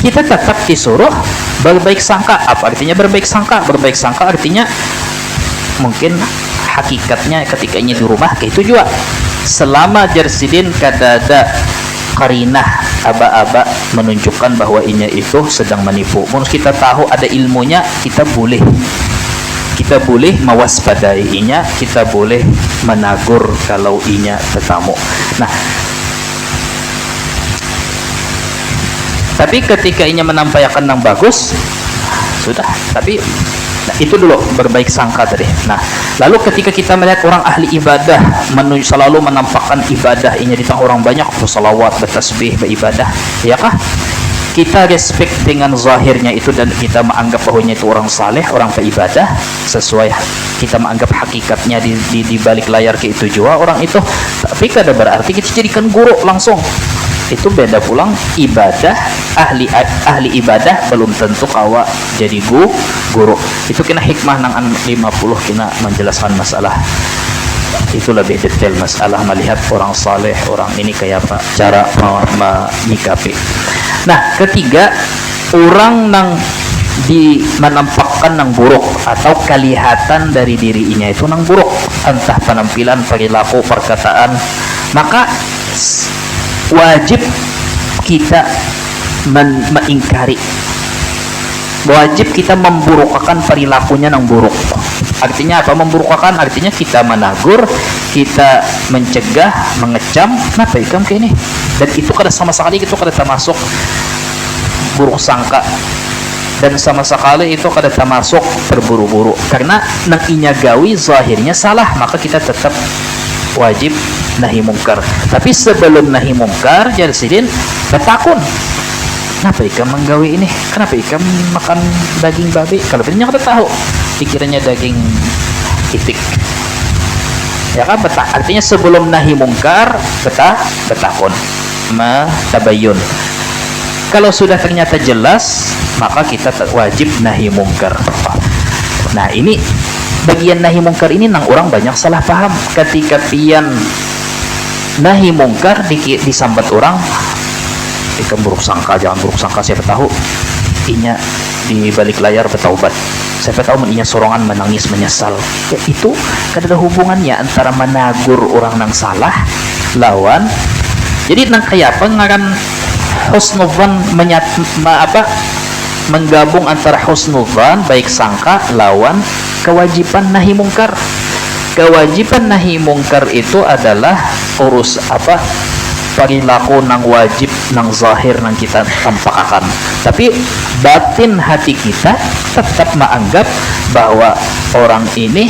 Kita tetap disuruh berbaik sangka. Apa artinya berbaik sangka? Berbaik sangka artinya mungkin hakikatnya ketika ini di rumah kayak itu juga selama jarsidin kada ada karinah aba-aba menunjukkan bahwa inya itu sedang menipu. Menurut kita tahu ada ilmunya, kita boleh mewaspadai inya, kita boleh menagur kalau inya tetamu. Nah, tapi ketika inya menampakkan yang bagus, sudah. Tapi nah, itu dulu berbaik sangka tadi. Nah, lalu ketika kita melihat orang ahli ibadah selalu menampakkan ibadah inya di tengah orang banyak, bersalawat, bertasbih, beribadah, ya kah? Kita respect dengan zahirnya itu dan kita menganggap bahwa itu orang saleh, orang beribadah sesuai kita menganggap hakikatnya di balik layar ke itu juga orang itu. Tapi kada berarti kita jadikan guru langsung. Itu beda pulang. Ibadah ahli ibadah belum tentu kawa jadi guru. Itu kena hikmah nang 50 kena menjelaskan masalah itu lebih detail masalah melihat orang saleh, orang ini kayak apa cara menyikapi. Nah, ketiga, orang nang menampakkan nang buruk atau kelihatan dari dirinya itu nang buruk, entah penampilan, perilaku, perkataan, maka wajib kita mengingkari, wajib kita memburukkan perilakunya nang buruk. Artinya apa memburukkan? Artinya kita menagur, kita mencegah, mengecam. Kenapa ikam kayak ini? Dan itu kada sama sekali itu kada termasuk buruk sangka, dan sama sekali itu kada termasuk terburu-buru. Karena nang inya gawi zahirnya salah, maka kita tetap wajib nahi mungkar. Tapi sebelum nahi mungkar, jadi sidin bertakun. kenapa ikam menggawe ini, kenapa ikam makan daging babi, kalau pinnya kita tahu pikirannya daging itik, ya kan, betah. Artinya sebelum nahi mungkar betahun tabayun. Kalau sudah ternyata jelas, maka kita wajib nahi mungkar. Nah, ini bagian nahi mungkar ini nang orang banyak salah paham. Ketika pian nahi mungkar disambat orang, ikam buruk sangka, jangan buruk sangka, siapa tahu inya di balik layar bertaubat, siapa tahu inya sorongan menangis menyesal. Ya, itu kan ada hubungannya antara menagur orang nang salah lawan, jadi nang kayak apa ngaran husnudzan menggabung antara husnudzan baik sangka lawan kewajiban nahi mungkar. Kewajiban nahi mungkar itu adalah urus perilaku nang wajib nang zahir nang kita tampakkan, tapi batin hati kita tetap menganggap bahwa orang ini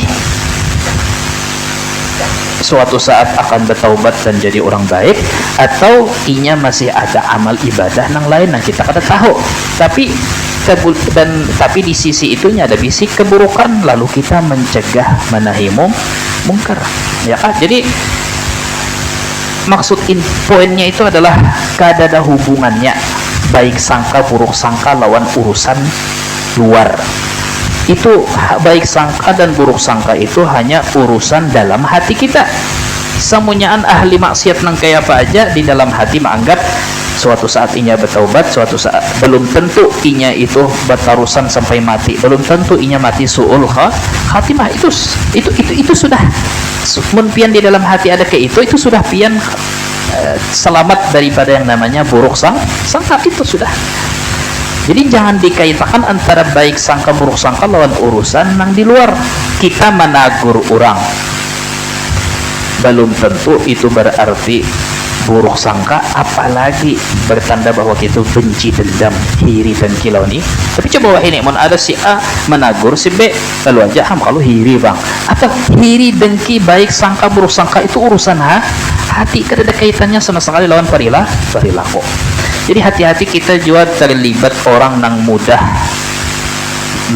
suatu saat akan bertaubat dan jadi orang baik, atau inya masih ada amal ibadah nang lain yang kita kada tahu, tapi di sisi itunya ada bisik keburukan, lalu kita mencegah menahi mungkar, ya kan? Jadi maksud poinnya itu adalah kada ada hubungannya baik sangka buruk sangka lawan urusan luar. Itu baik sangka dan buruk sangka itu hanya urusan dalam hati kita. Semuanyaan ahli maksiat nang kayak apa aja di dalam hati menganggap suatu saat inya bertaubat, suatu saat belum tentu inya itu bertarusan sampai mati, belum tentu inya mati su'ul khatimah. Itu sudah pian di dalam hati ada ke itu sudah pian selamat daripada yang namanya buruk sangka, itu sudah. Jadi jangan dikaitkan antara baik sangka buruk sangka lawan urusan nang di luar. Kita menagur orang, belum tentu itu berarti buruk sangka, apalagi bertanda bahwa kita benci, dendam, hiri dan kilau ini. Tapi coba ini, mau ada si A menagur si B, lalu aja kalau hiri bang, atau hiri, dengki, baik sangka buruk sangka itu urusan hati, tidak ada kaitannya sama sekali lawan perilaku. Jadi hati-hati kita juga terlibat orang yang mudah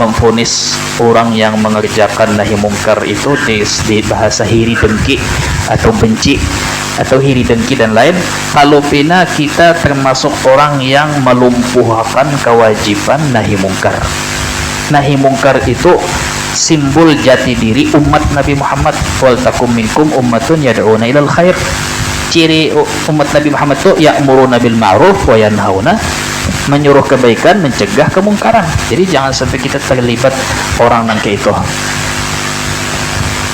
memvonis orang yang mengerjakan nahi mungkar itu di bahasa hiri dengki atau benci atau hiri dengki dan lain. Kalau pina kita termasuk orang yang melumpuhkan kewajiban nahi mungkar. Nahi mungkar itu simbol jati diri umat Nabi Muhammad. Wal takum minkum ummatun yad'una ilal khair. Ciri umat Nabi Muhammad itu ya'muruna bil ma'ruf wa yanhauna, menyuruh kebaikan, mencegah kemungkaran. Jadi jangan sampai kita terlibat orang nang kayak itu.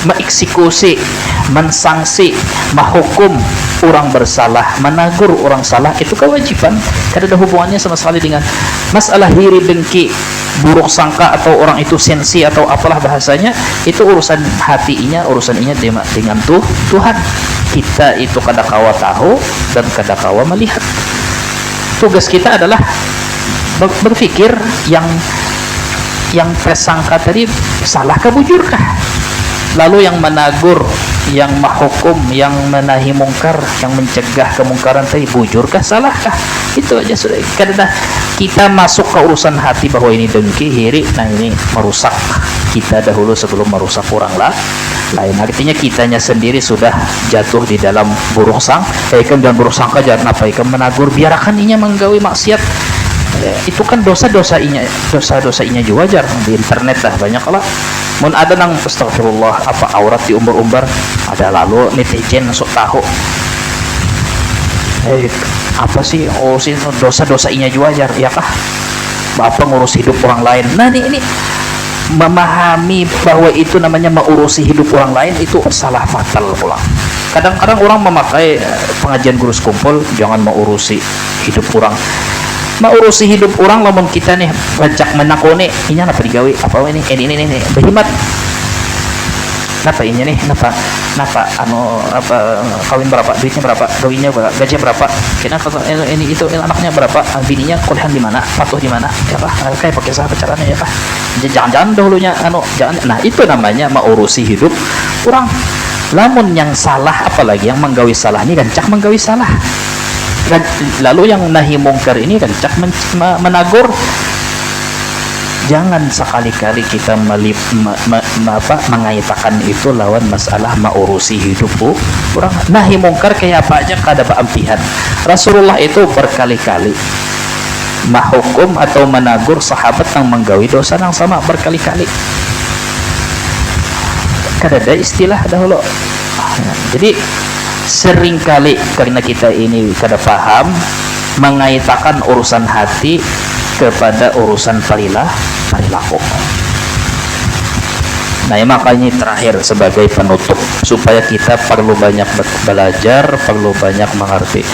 Mengeksekusi, mensangsi, menghukum orang bersalah, menagur orang salah, itu kewajiban. Tidak ada hubungannya sama sekali dengan masalah hiri dengki, buruk sangka atau orang itu sensi atau apalah bahasanya. Itu urusan hatinya, urusan inya dengan Tuhan. Kita itu kadakawa tahu dan kadakawa melihat. Tugas kita adalah berpikir yang tersangka tadi salah kah bujurkah, lalu yang menagur, yang menghukum, yang menahi mungkar, yang mencegah kemungkaran tadi bujurkah, salahkah. Itu aja sudah. Karena kita masuk ke urusan hati bahwa ini dengki, hiri, nah ini merusak kita dahulu sebelum merusak orang lain. Artinya kitanya sendiri sudah jatuh di dalam buruk sangka. Dan buruk sangka jangan apa ikan menagur, biarkan inya menggawi maksiat. Itu kan dosa-dosa inya juga wajar di internet dah banyak lah. Mun ada nang astagfirullah apa aurat di umbar-umbar, ada lalu netizen sok tahu. Apa sih dosa-dosa inya juga wajar, ya kah? Bapak ngurus hidup orang lain. Nah ini memahami bahwa itu namanya mengurusi hidup orang lain, itu salah fatal pulang. Kadang-kadang orang memakai pengajian guru kumpul, jangan mengurusi hidup orang. Mengurusi hidup orang, lamun kita nih bajak menakoni, ini apa digawi, apa ini berhimat. Napa ini nih, napa kawin berapa, duitnya berapa, gawinya berapa, gaji berapa, kena ini itu anaknya berapa, bininya kuliah di mana, patuh di mana, ya pak, kayak pakai sahabat caranya ya pak. Jangan dahulunya jangan. Nah itu namanya mengurusi hidup orang. Lamun yang salah, apalagi yang menggawi salah ini gancak menggawi salah. Lalu yang nahi mungkar ini rancak menagur. Jangan sekali-kali kita mengaitakan itu lawan masalah maurusi hidup orang. Nahi mungkar kayak apa aja kada beampihan. Rasulullah itu berkali-kali mahukum atau menagur sahabat yang menggawi dosa yang sama berkali-kali. Kada ada istilah dahulu. Jadi seringkali karena kita ini kada paham mengaitakan urusan hati kepada urusan perilaku. Nah, makanya terakhir sebagai penutup supaya kita perlu banyak belajar, perlu banyak mengerti.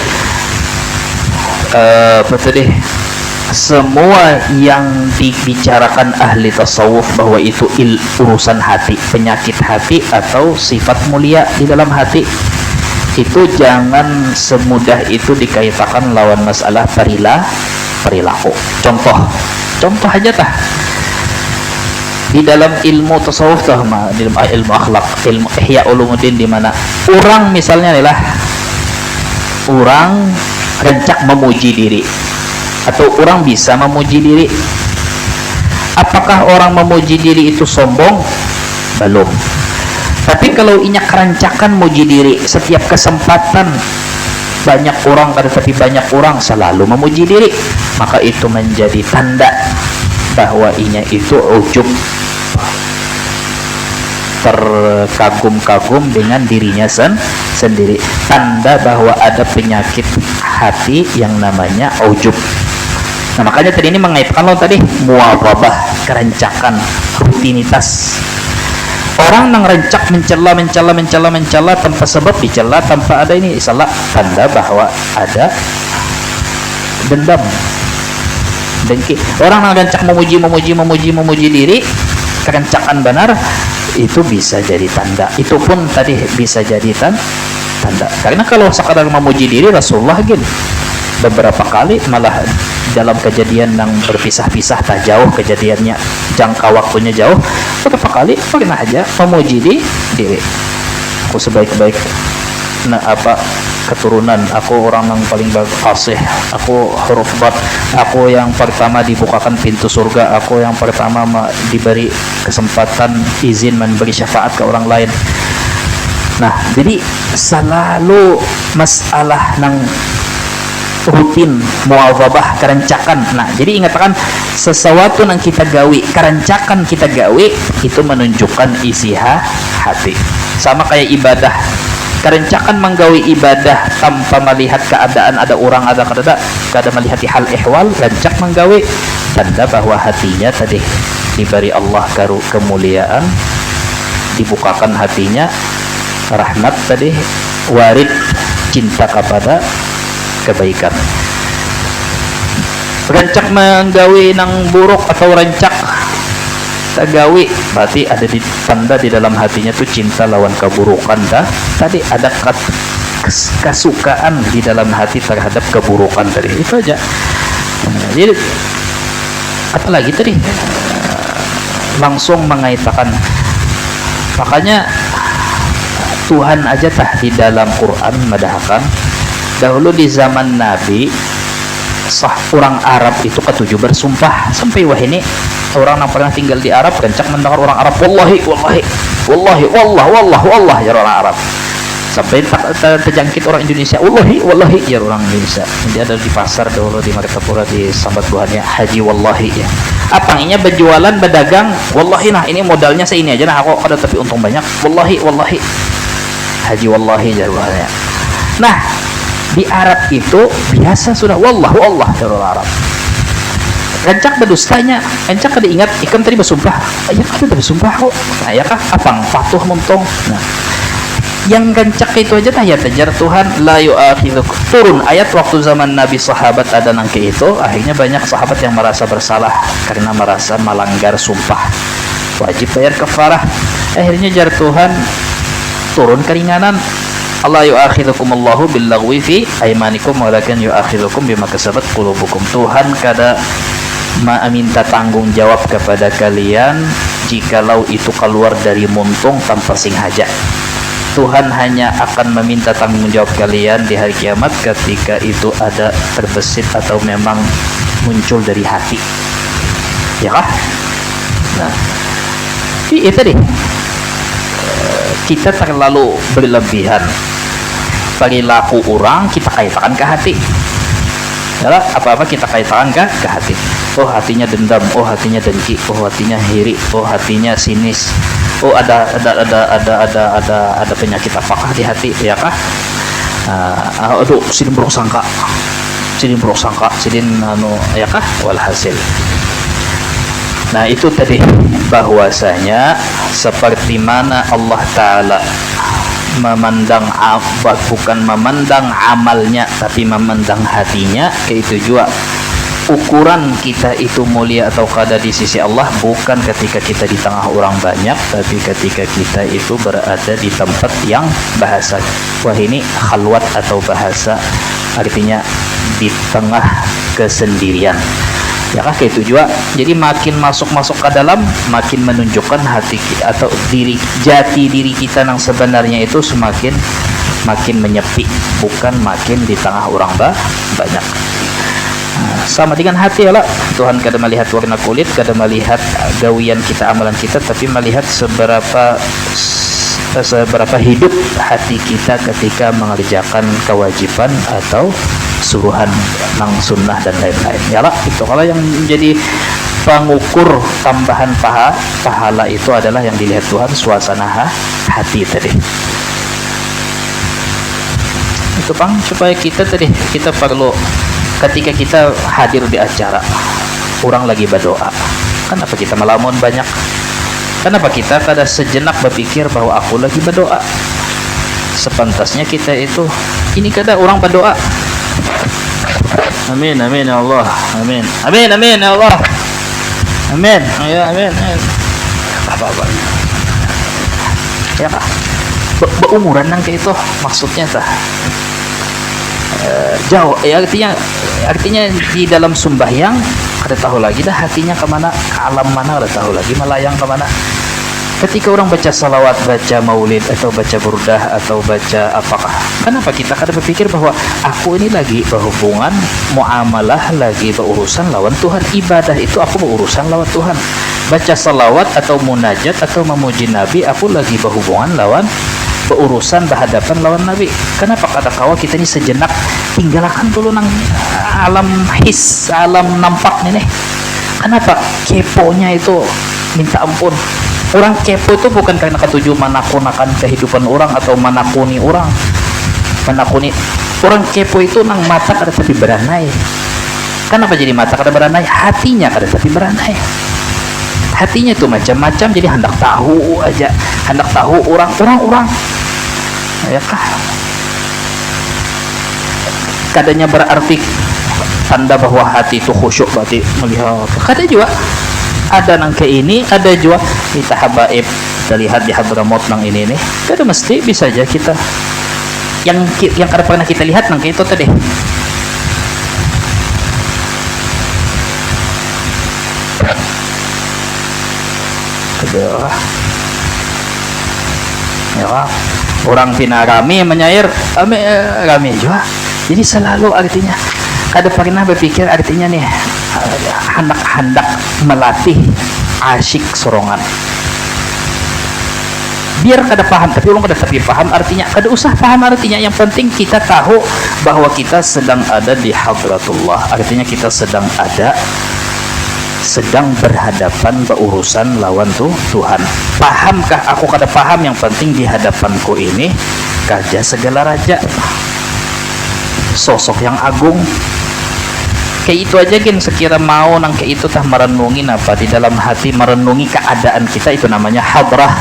Betul deh. Semua yang dibicarakan ahli tasawuf bahwa itu urusan hati, penyakit hati atau sifat mulia di dalam hati, itu jangan semudah itu dikaitkan lawan masalah perilaku. Contoh aja tah. Di dalam ilmu tasawuf tah, di dalam ilmu akhlak, ilmu Ihya Ulumuddin, di mana orang misalnya adalah orang rencak memuji diri atau orang bisa memuji diri. Apakah orang memuji diri itu sombong? Belum. Tapi kalau inya kerancakan muji diri setiap kesempatan, banyak orang tapi banyak orang selalu memuji diri, maka itu menjadi tanda bahwa inya itu ujub, terkagum-kagum dengan dirinya sendiri, tanda bahwa ada penyakit hati yang namanya ujub. Nah, makanya tadi ini mengaitkan lo tadi muwabah, kerancakan, rutinitas. Orang yang rencak mencela tanpa sebab, dicela tanpa ada ini, salah, tanda bahwa ada dendam, dengki. Orang yang rencak memuji diri, kerencakan benar, itu bisa jadi tanda. Itu pun tadi bisa jadi tanda. Karena kalau sekadar memuji diri, Rasulullah beberapa kali malah dalam kejadian yang berpisah-pisah, tak jauh kejadiannya, jangka waktunya jauh, beberapa kali pernah aja memuji diri. Aku sebaik-baik keturunan, aku orang yang paling fasih, aku huruf bat, aku yang pertama dibukakan pintu surga, aku yang pertama diberi kesempatan izin memberi syafaat ke orang lain. Nah, jadi selalu masalah nang rutin muawabah, kerancakan. Nah, jadi ingatkan sesuatu yang kita gawi, kerancakan kita gawi, itu menunjukkan isi hati. Sama kayak ibadah, kerancakan menggawi ibadah tanpa melihat keadaan, ada orang ada kada melihat hal ihwal, rancak menggawi, tanda bahwa hatinya tadi diberi Allah kemuliaan, dibukakan hatinya rahmat tadi, warid cinta kepada kebaikan. Rancak menggawi nang buruk atau rancak tagawi, berarti ada di tanda di dalam hatinya tuh cinta lawan keburukan tadi, ada kesukaan di dalam hati terhadap keburukan tadi. Itu aja. Jadi apalagi tadi langsung mengaitkan. Makanya Tuhan aja di dalam Quran madahkan dahulu di zaman Nabi, orang Arab itu ketujuh bersumpah sampai wah ini orang yang pernah tinggal di Arab kencak mendengar orang Arab wallahi ya orang Arab, sampai terjangkit orang Indonesia wallahi ya orang Indonesia. Jadi ada di pasar dahulu di Martapura di Sambat Buahnya haji wallahi ya. Apangnya berjualan berdagang wallahi, nah ini modalnya seini aja, nah aku ada tapi untung banyak wallahi haji wallahi jaruhnya. Nah, di Arab itu biasa sudah wallah cara Arab. Rancak berdustanya, rancak kada ingat ikan tadi bersumpah. Ya kada bersumpah kok. Nah, ya kah apang patuh muntong. Nah, yang rancak itu aja ya tajar Tuhan la yu'akhiduk. Turun ayat waktu zaman Nabi sahabat ada nangke itu, akhirnya banyak sahabat yang merasa bersalah karena merasa melanggar sumpah. Wajib bayar kafarah. Akhirnya jar Tuhan turun keringanan. Allah yu'akhidhukumullahu billaghwi fi aymanikum walakin yu'akhidhukum bima kasabat qulubukum. Tuhan kada minta tanggung jawab kepada kalian jikalau itu keluar dari muntung tanpa sengaja. Tuhan hanya akan meminta tanggung jawab kalian di hari kiamat ketika itu ada terbesit atau memang muncul dari hati, ya kah? Nah, itu tadi kita terlalu berlebihan perilaku orang kita kaitkan ke hati. Yalah, apa-apa kita kaitkan ke hati. Oh, hatinya dendam, oh hatinya dengki, oh hatinya iri, oh hatinya sinis. Oh, ada penyakit apakah di hati, ya kah? Aduh, sidin buruk sangka, sidin ya kah? Walhasil. Nah, itu tadi bahwasanya seperti mana Allah Ta'ala memandang bukan memandang amalnya tapi memandang hatinya, itu juga ukuran kita itu mulia atau kada di sisi Allah bukan ketika kita di tengah orang banyak, tapi ketika kita itu berada di tempat yang bahasa wah ini khalwat atau bahasa artinya di tengah kesendirian, ya kah? Kayak itu juga. Jadi makin masuk ke dalam, makin menunjukkan hati kita atau jati diri kita yang sebenarnya itu semakin menyepi, bukan makin di tengah orang banyak. Sama dengan hati ya lah. Tuhan kada melihat warna kulit, kada melihat gawian kita, amalan kita, tapi melihat seberapa hidup hati kita ketika mengerjakan kewajiban atau suruhan nang sunnah dan lain-lain. Ya lah, itu kalau yang menjadi pengukur tambahan pahala itu adalah yang dilihat Tuhan suasana hati tadi. Itu Bang, supaya kita perlu ketika kita hadir di acara orang lagi berdoa, kenapa kita melamun banyak? Kenapa kita kada sejenak berpikir bahwa aku lagi berdoa? Sepantasnya kita itu ini kada orang berdoa. Amin amin ya Allah. Amin. Amin amin ya Allah. Amin. Ya amin. Apa-apa. Ya Kak. Beumuran nang kayak itu maksudnya tah. Jauh ya, artinya di dalam sembahyang kada tahu lagi dah hatinya kemana, ke alam mana kada tahu lagi, melayang kemana. Ketika orang baca salawat, baca maulid atau baca burdah atau baca apakah, kenapa kita kada berpikir bahwa aku ini lagi berhubungan muamalah, lagi berurusan lawan Tuhan. Ibadah itu aku berurusan lawan Tuhan. Baca salawat atau munajat atau memuji Nabi, aku lagi berhubungan lawan berurusan berhadapan lawan Nabi. Kenapa kata kawa kita ini sejenak tinggalkan dulu nang alam his, alam nampak nih. Kenapa keponya itu minta ampun. Orang kepo itu bukan karena ketujuan menakunakan kehidupan orang atau menakuni orang. Menakuni orang kepo itu nang mata kada tapi beranai. Kenapa jadi mata kada beranai? Hatinya kada tapi beranai. Hatinya itu macam-macam, jadi hendak tahu aja, hendak tahu orang, ya kah? Kadanya berarti tanda bahwa hati itu khusyuk, berarti melihat. Kada juga ada nang ke ini, ada juga kita habaib, kita lihat di Hadramaut nang ini nih. Kada mesti bisa aja kita yang kada pernah kita lihat nang ke itu tadi. Ya, orang pina rame menyair rame juga. Jadi selalu artinya kada pernah berpikir artinya nih hendak melatih asyik sorongan. Biar kada paham, tapi orang kada tapi paham artinya, kada usah paham artinya, yang penting kita tahu bahwa kita sedang ada di hadratullah, artinya kita sedang berhadapan berurusan lawan Tuhan. Pahamkah aku kada paham, yang penting di hadapanku ini Raja segala raja, sosok yang agung. Kayak itu aja kan sekira mau nang kayak itu tah merenungin apa di dalam hati, merenungi keadaan kita, itu namanya hadrah.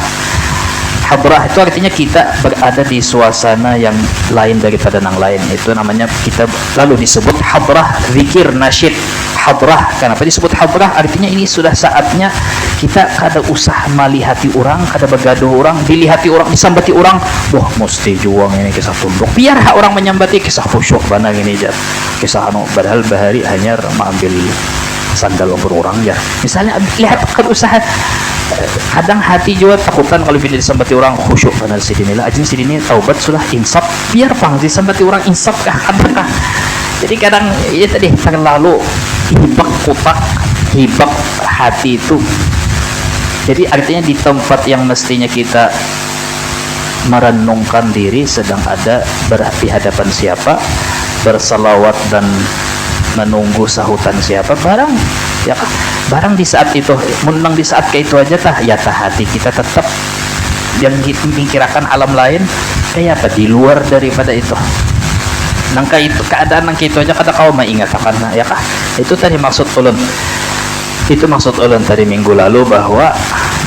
Hadrah itu artinya kita berada di suasana yang lain daripada yang lain, itu namanya kita lalu disebut hadrah, zikir, nasyid. Hadrah, kenapa disebut hadrah? Artinya ini sudah saatnya kita kada usah malihati orang, kada begaduh orang, dilihati orang, disambati orang, wah mesti juang ini kisah tunduk, biar orang menyambati kisah khusyuk bana gini jar, kisah anu padahal bahari hanya mengambil sandal berorang ya. Misalnya lihat kan usaha, kadang hati juga takutan kalau bila disambati orang khusyuk pada sidinilah aja sidini taubat sudah insaf biar pang disambati orang insaf kah adakah. Jadi kadang ya tadi terlalu hibak kotak hibak hati itu. Jadi artinya di tempat yang mestinya kita merenungkan diri sedang ada di hadapan siapa, bersalawat dan menunggu sahutan siapa, barang ya barang di saat itu menang di saat kayak itu aja tah ya tah hati kita tetap yang mikirakan alam lain kayak apa di luar daripada itu. Nangka itu keadaan nangka itu aja kata kau mengingatkan ya kah. Itu tadi maksud ulun. Itu maksud ulun tadi minggu lalu bahwa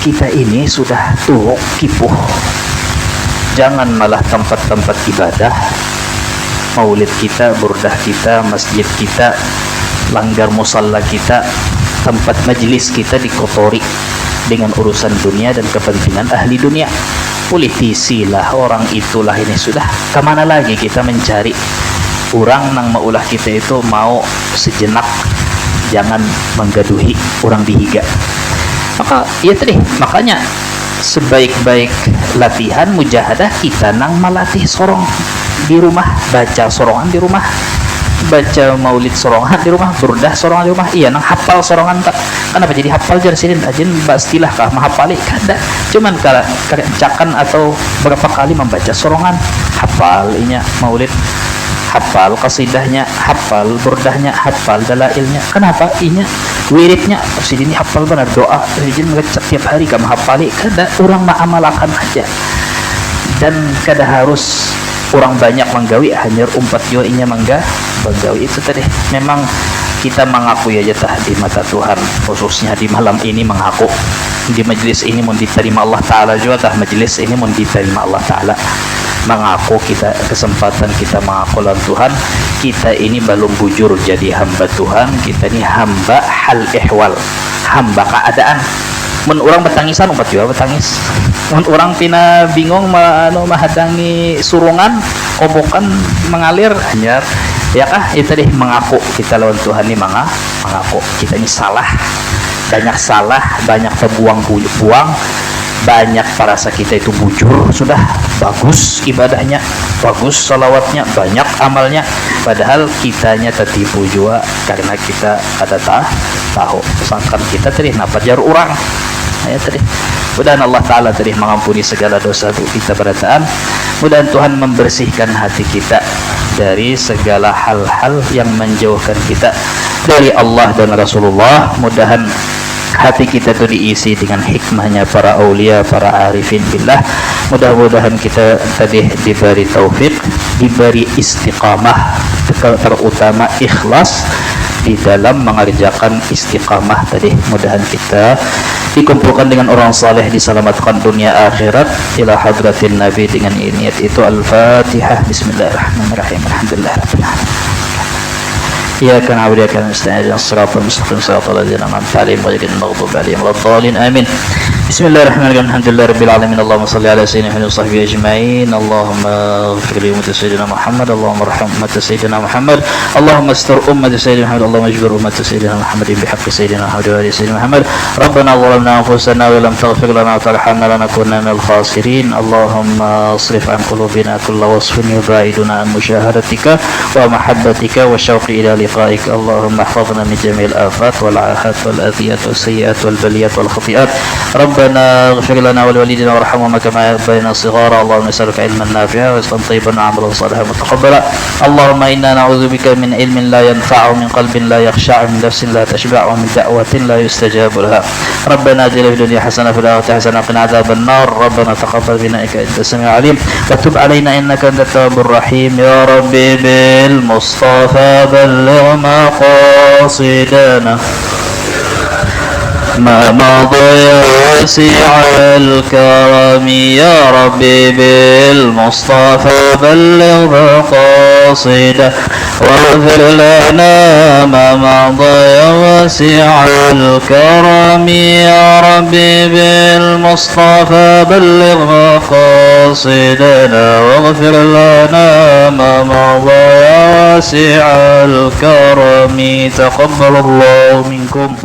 kita ini sudah tuh kipuh. Jangan malah tempat-tempat ibadah, maulid kita, burdah kita, masjid kita, langgar musalla kita, tempat majelis kita dikotori dengan urusan dunia dan kepentingan ahli dunia. Politisi lah, orang itulah, ini sudah. Kemana lagi kita mencari orang nang maulah kita itu mau sejenak jangan menggaduhi orang dihiga. Maka ya tadi makanya sebaik-baik latihan mujahadah kita nang melatih sorong di rumah, baca sorongan di rumah, baca maulid sorongan di rumah, burdah sorongan di rumah. Iya nang hafal sorongan tak kenapa jadi hafal jar sidin ajin bastilah kah mahafali kada cuman cakan atau berapa kali membaca sorongan hafal inya maulid hafal kasidahnya, hafal burdahnya, hafal dalailnya. Kenapa? Inya wiridnya sidini hafal benar, doa izin ngecek tiap hari kamu hafali. Kada orang mengamalkan aja dan kada harus orang banyak menggawi, hanya umpat jua inya menggawi. Itu tadi memang kita mengaku aja tah di mata Tuhan, khususnya di malam ini mengaku di majelis ini mau diterima Allah Ta'ala juga tah majelis ini mau diterima Allah Ta'ala. Mengaku kita kesempatan kita mengaku lawan Tuhan, kita ini belum bujur jadi hamba Tuhan, kita ini hamba hal ihwal, hamba keadaan. Mun orang bertangisan umat juga bertangis, mun orang pina bingung mahadangi surungan kobokan mengalir anyar ya kah. Itu deh mengaku kita lawan Tuhan ini mengaku kita ini salah, banyak terbuang, banyak perasa kita itu bujur, sudah bagus ibadahnya, bagus salawatnya, banyak amalnya, padahal kitanya tertipu juga karena kita ada tahu sangkan kita tadi napa jar orang ya tadi. Mudah-mudahan Allah Ta'ala tadi mengampuni segala dosa kita berataan. Mudah-mudahan Tuhan membersihkan hati kita dari segala hal-hal yang menjauhkan kita dari Allah dan Rasulullah. Mudah-mudahan hati kita itu diisi dengan hikmahnya para aulia, para arifin billah. Mudah-mudahan kita tadi diberi taufik, diberi istiqamah, terutama ikhlas di dalam mengerjakan istiqamah tadi. Mudah-mudahan kita dikumpulkan dengan orang saleh, diselamatkan dunia akhirat ila hadratin nabi dengan niat itu. Al-Fatihah. Bismillahirrahmanirrahim. Alhamdulillahirabbil alamin. إياك نعبد وإياك نستعين اهدنا الصراط المستقيم صراط الذين أنعمت عليهم غير المغضوب عليهم ولا الضالين آمين. بسم الله الرحمن الرحيم. الحمد لله رب العالمين. اللهم صل على سيدنا محمد وصحبه أجمعين. اللهم اغفر لأمة سيدنا محمد. اللهم ارحم أمة سيدنا محمد. اللهم استر أمة سيدنا محمد. اللهم اجبر أمة سيدنا محمد بحق سيدنا محمد وآل سيدنا محمد. ربنا ظلمنا أنفسنا ولم تغفر لنا وترحمنا لنكونن من الخاسرين. اللهم اصرف عن قلوبنا كل وصف يبعدنا عن مشاهدتك ومحبتك والشوق إلى لقائك. اللهم احفظنا من جميع الآفات والعاهات والأذيات والسيئات والبليات والخطيئات. ربنا اغفر لنا ولوالدينا وارحمهما كما ربينا صغارا. اللهم نسألك علما نافعا ورزقا طيبا وعملا صالحا متقبلا. اللهم إنا نعوذ بك من علم لا ينفع ومن قلب لا يخشع ومن نفس لا تشبع ومن دعوة لا يستجاب لها. ربنا آتنا في الدنيا حسنة وفي الآخرة حسنة وقنا عذاب النار. ربنا تقبل منا إنك أنت السميع العليم وتب علينا إنك أنت التواب الرحيم. يا ربي بالمصطفى بلغ مقاصدنا ما مضى واسع الكرم. يا ربي بالمصطفى بلغ مقاصده واغفر لنا ما مضى واسع الكرم. يا ربي بالمصطفى المصطفى بلغ مقاصدنا واغفر لنا ما مضى يا واسع الكرم تقبل الله منكم.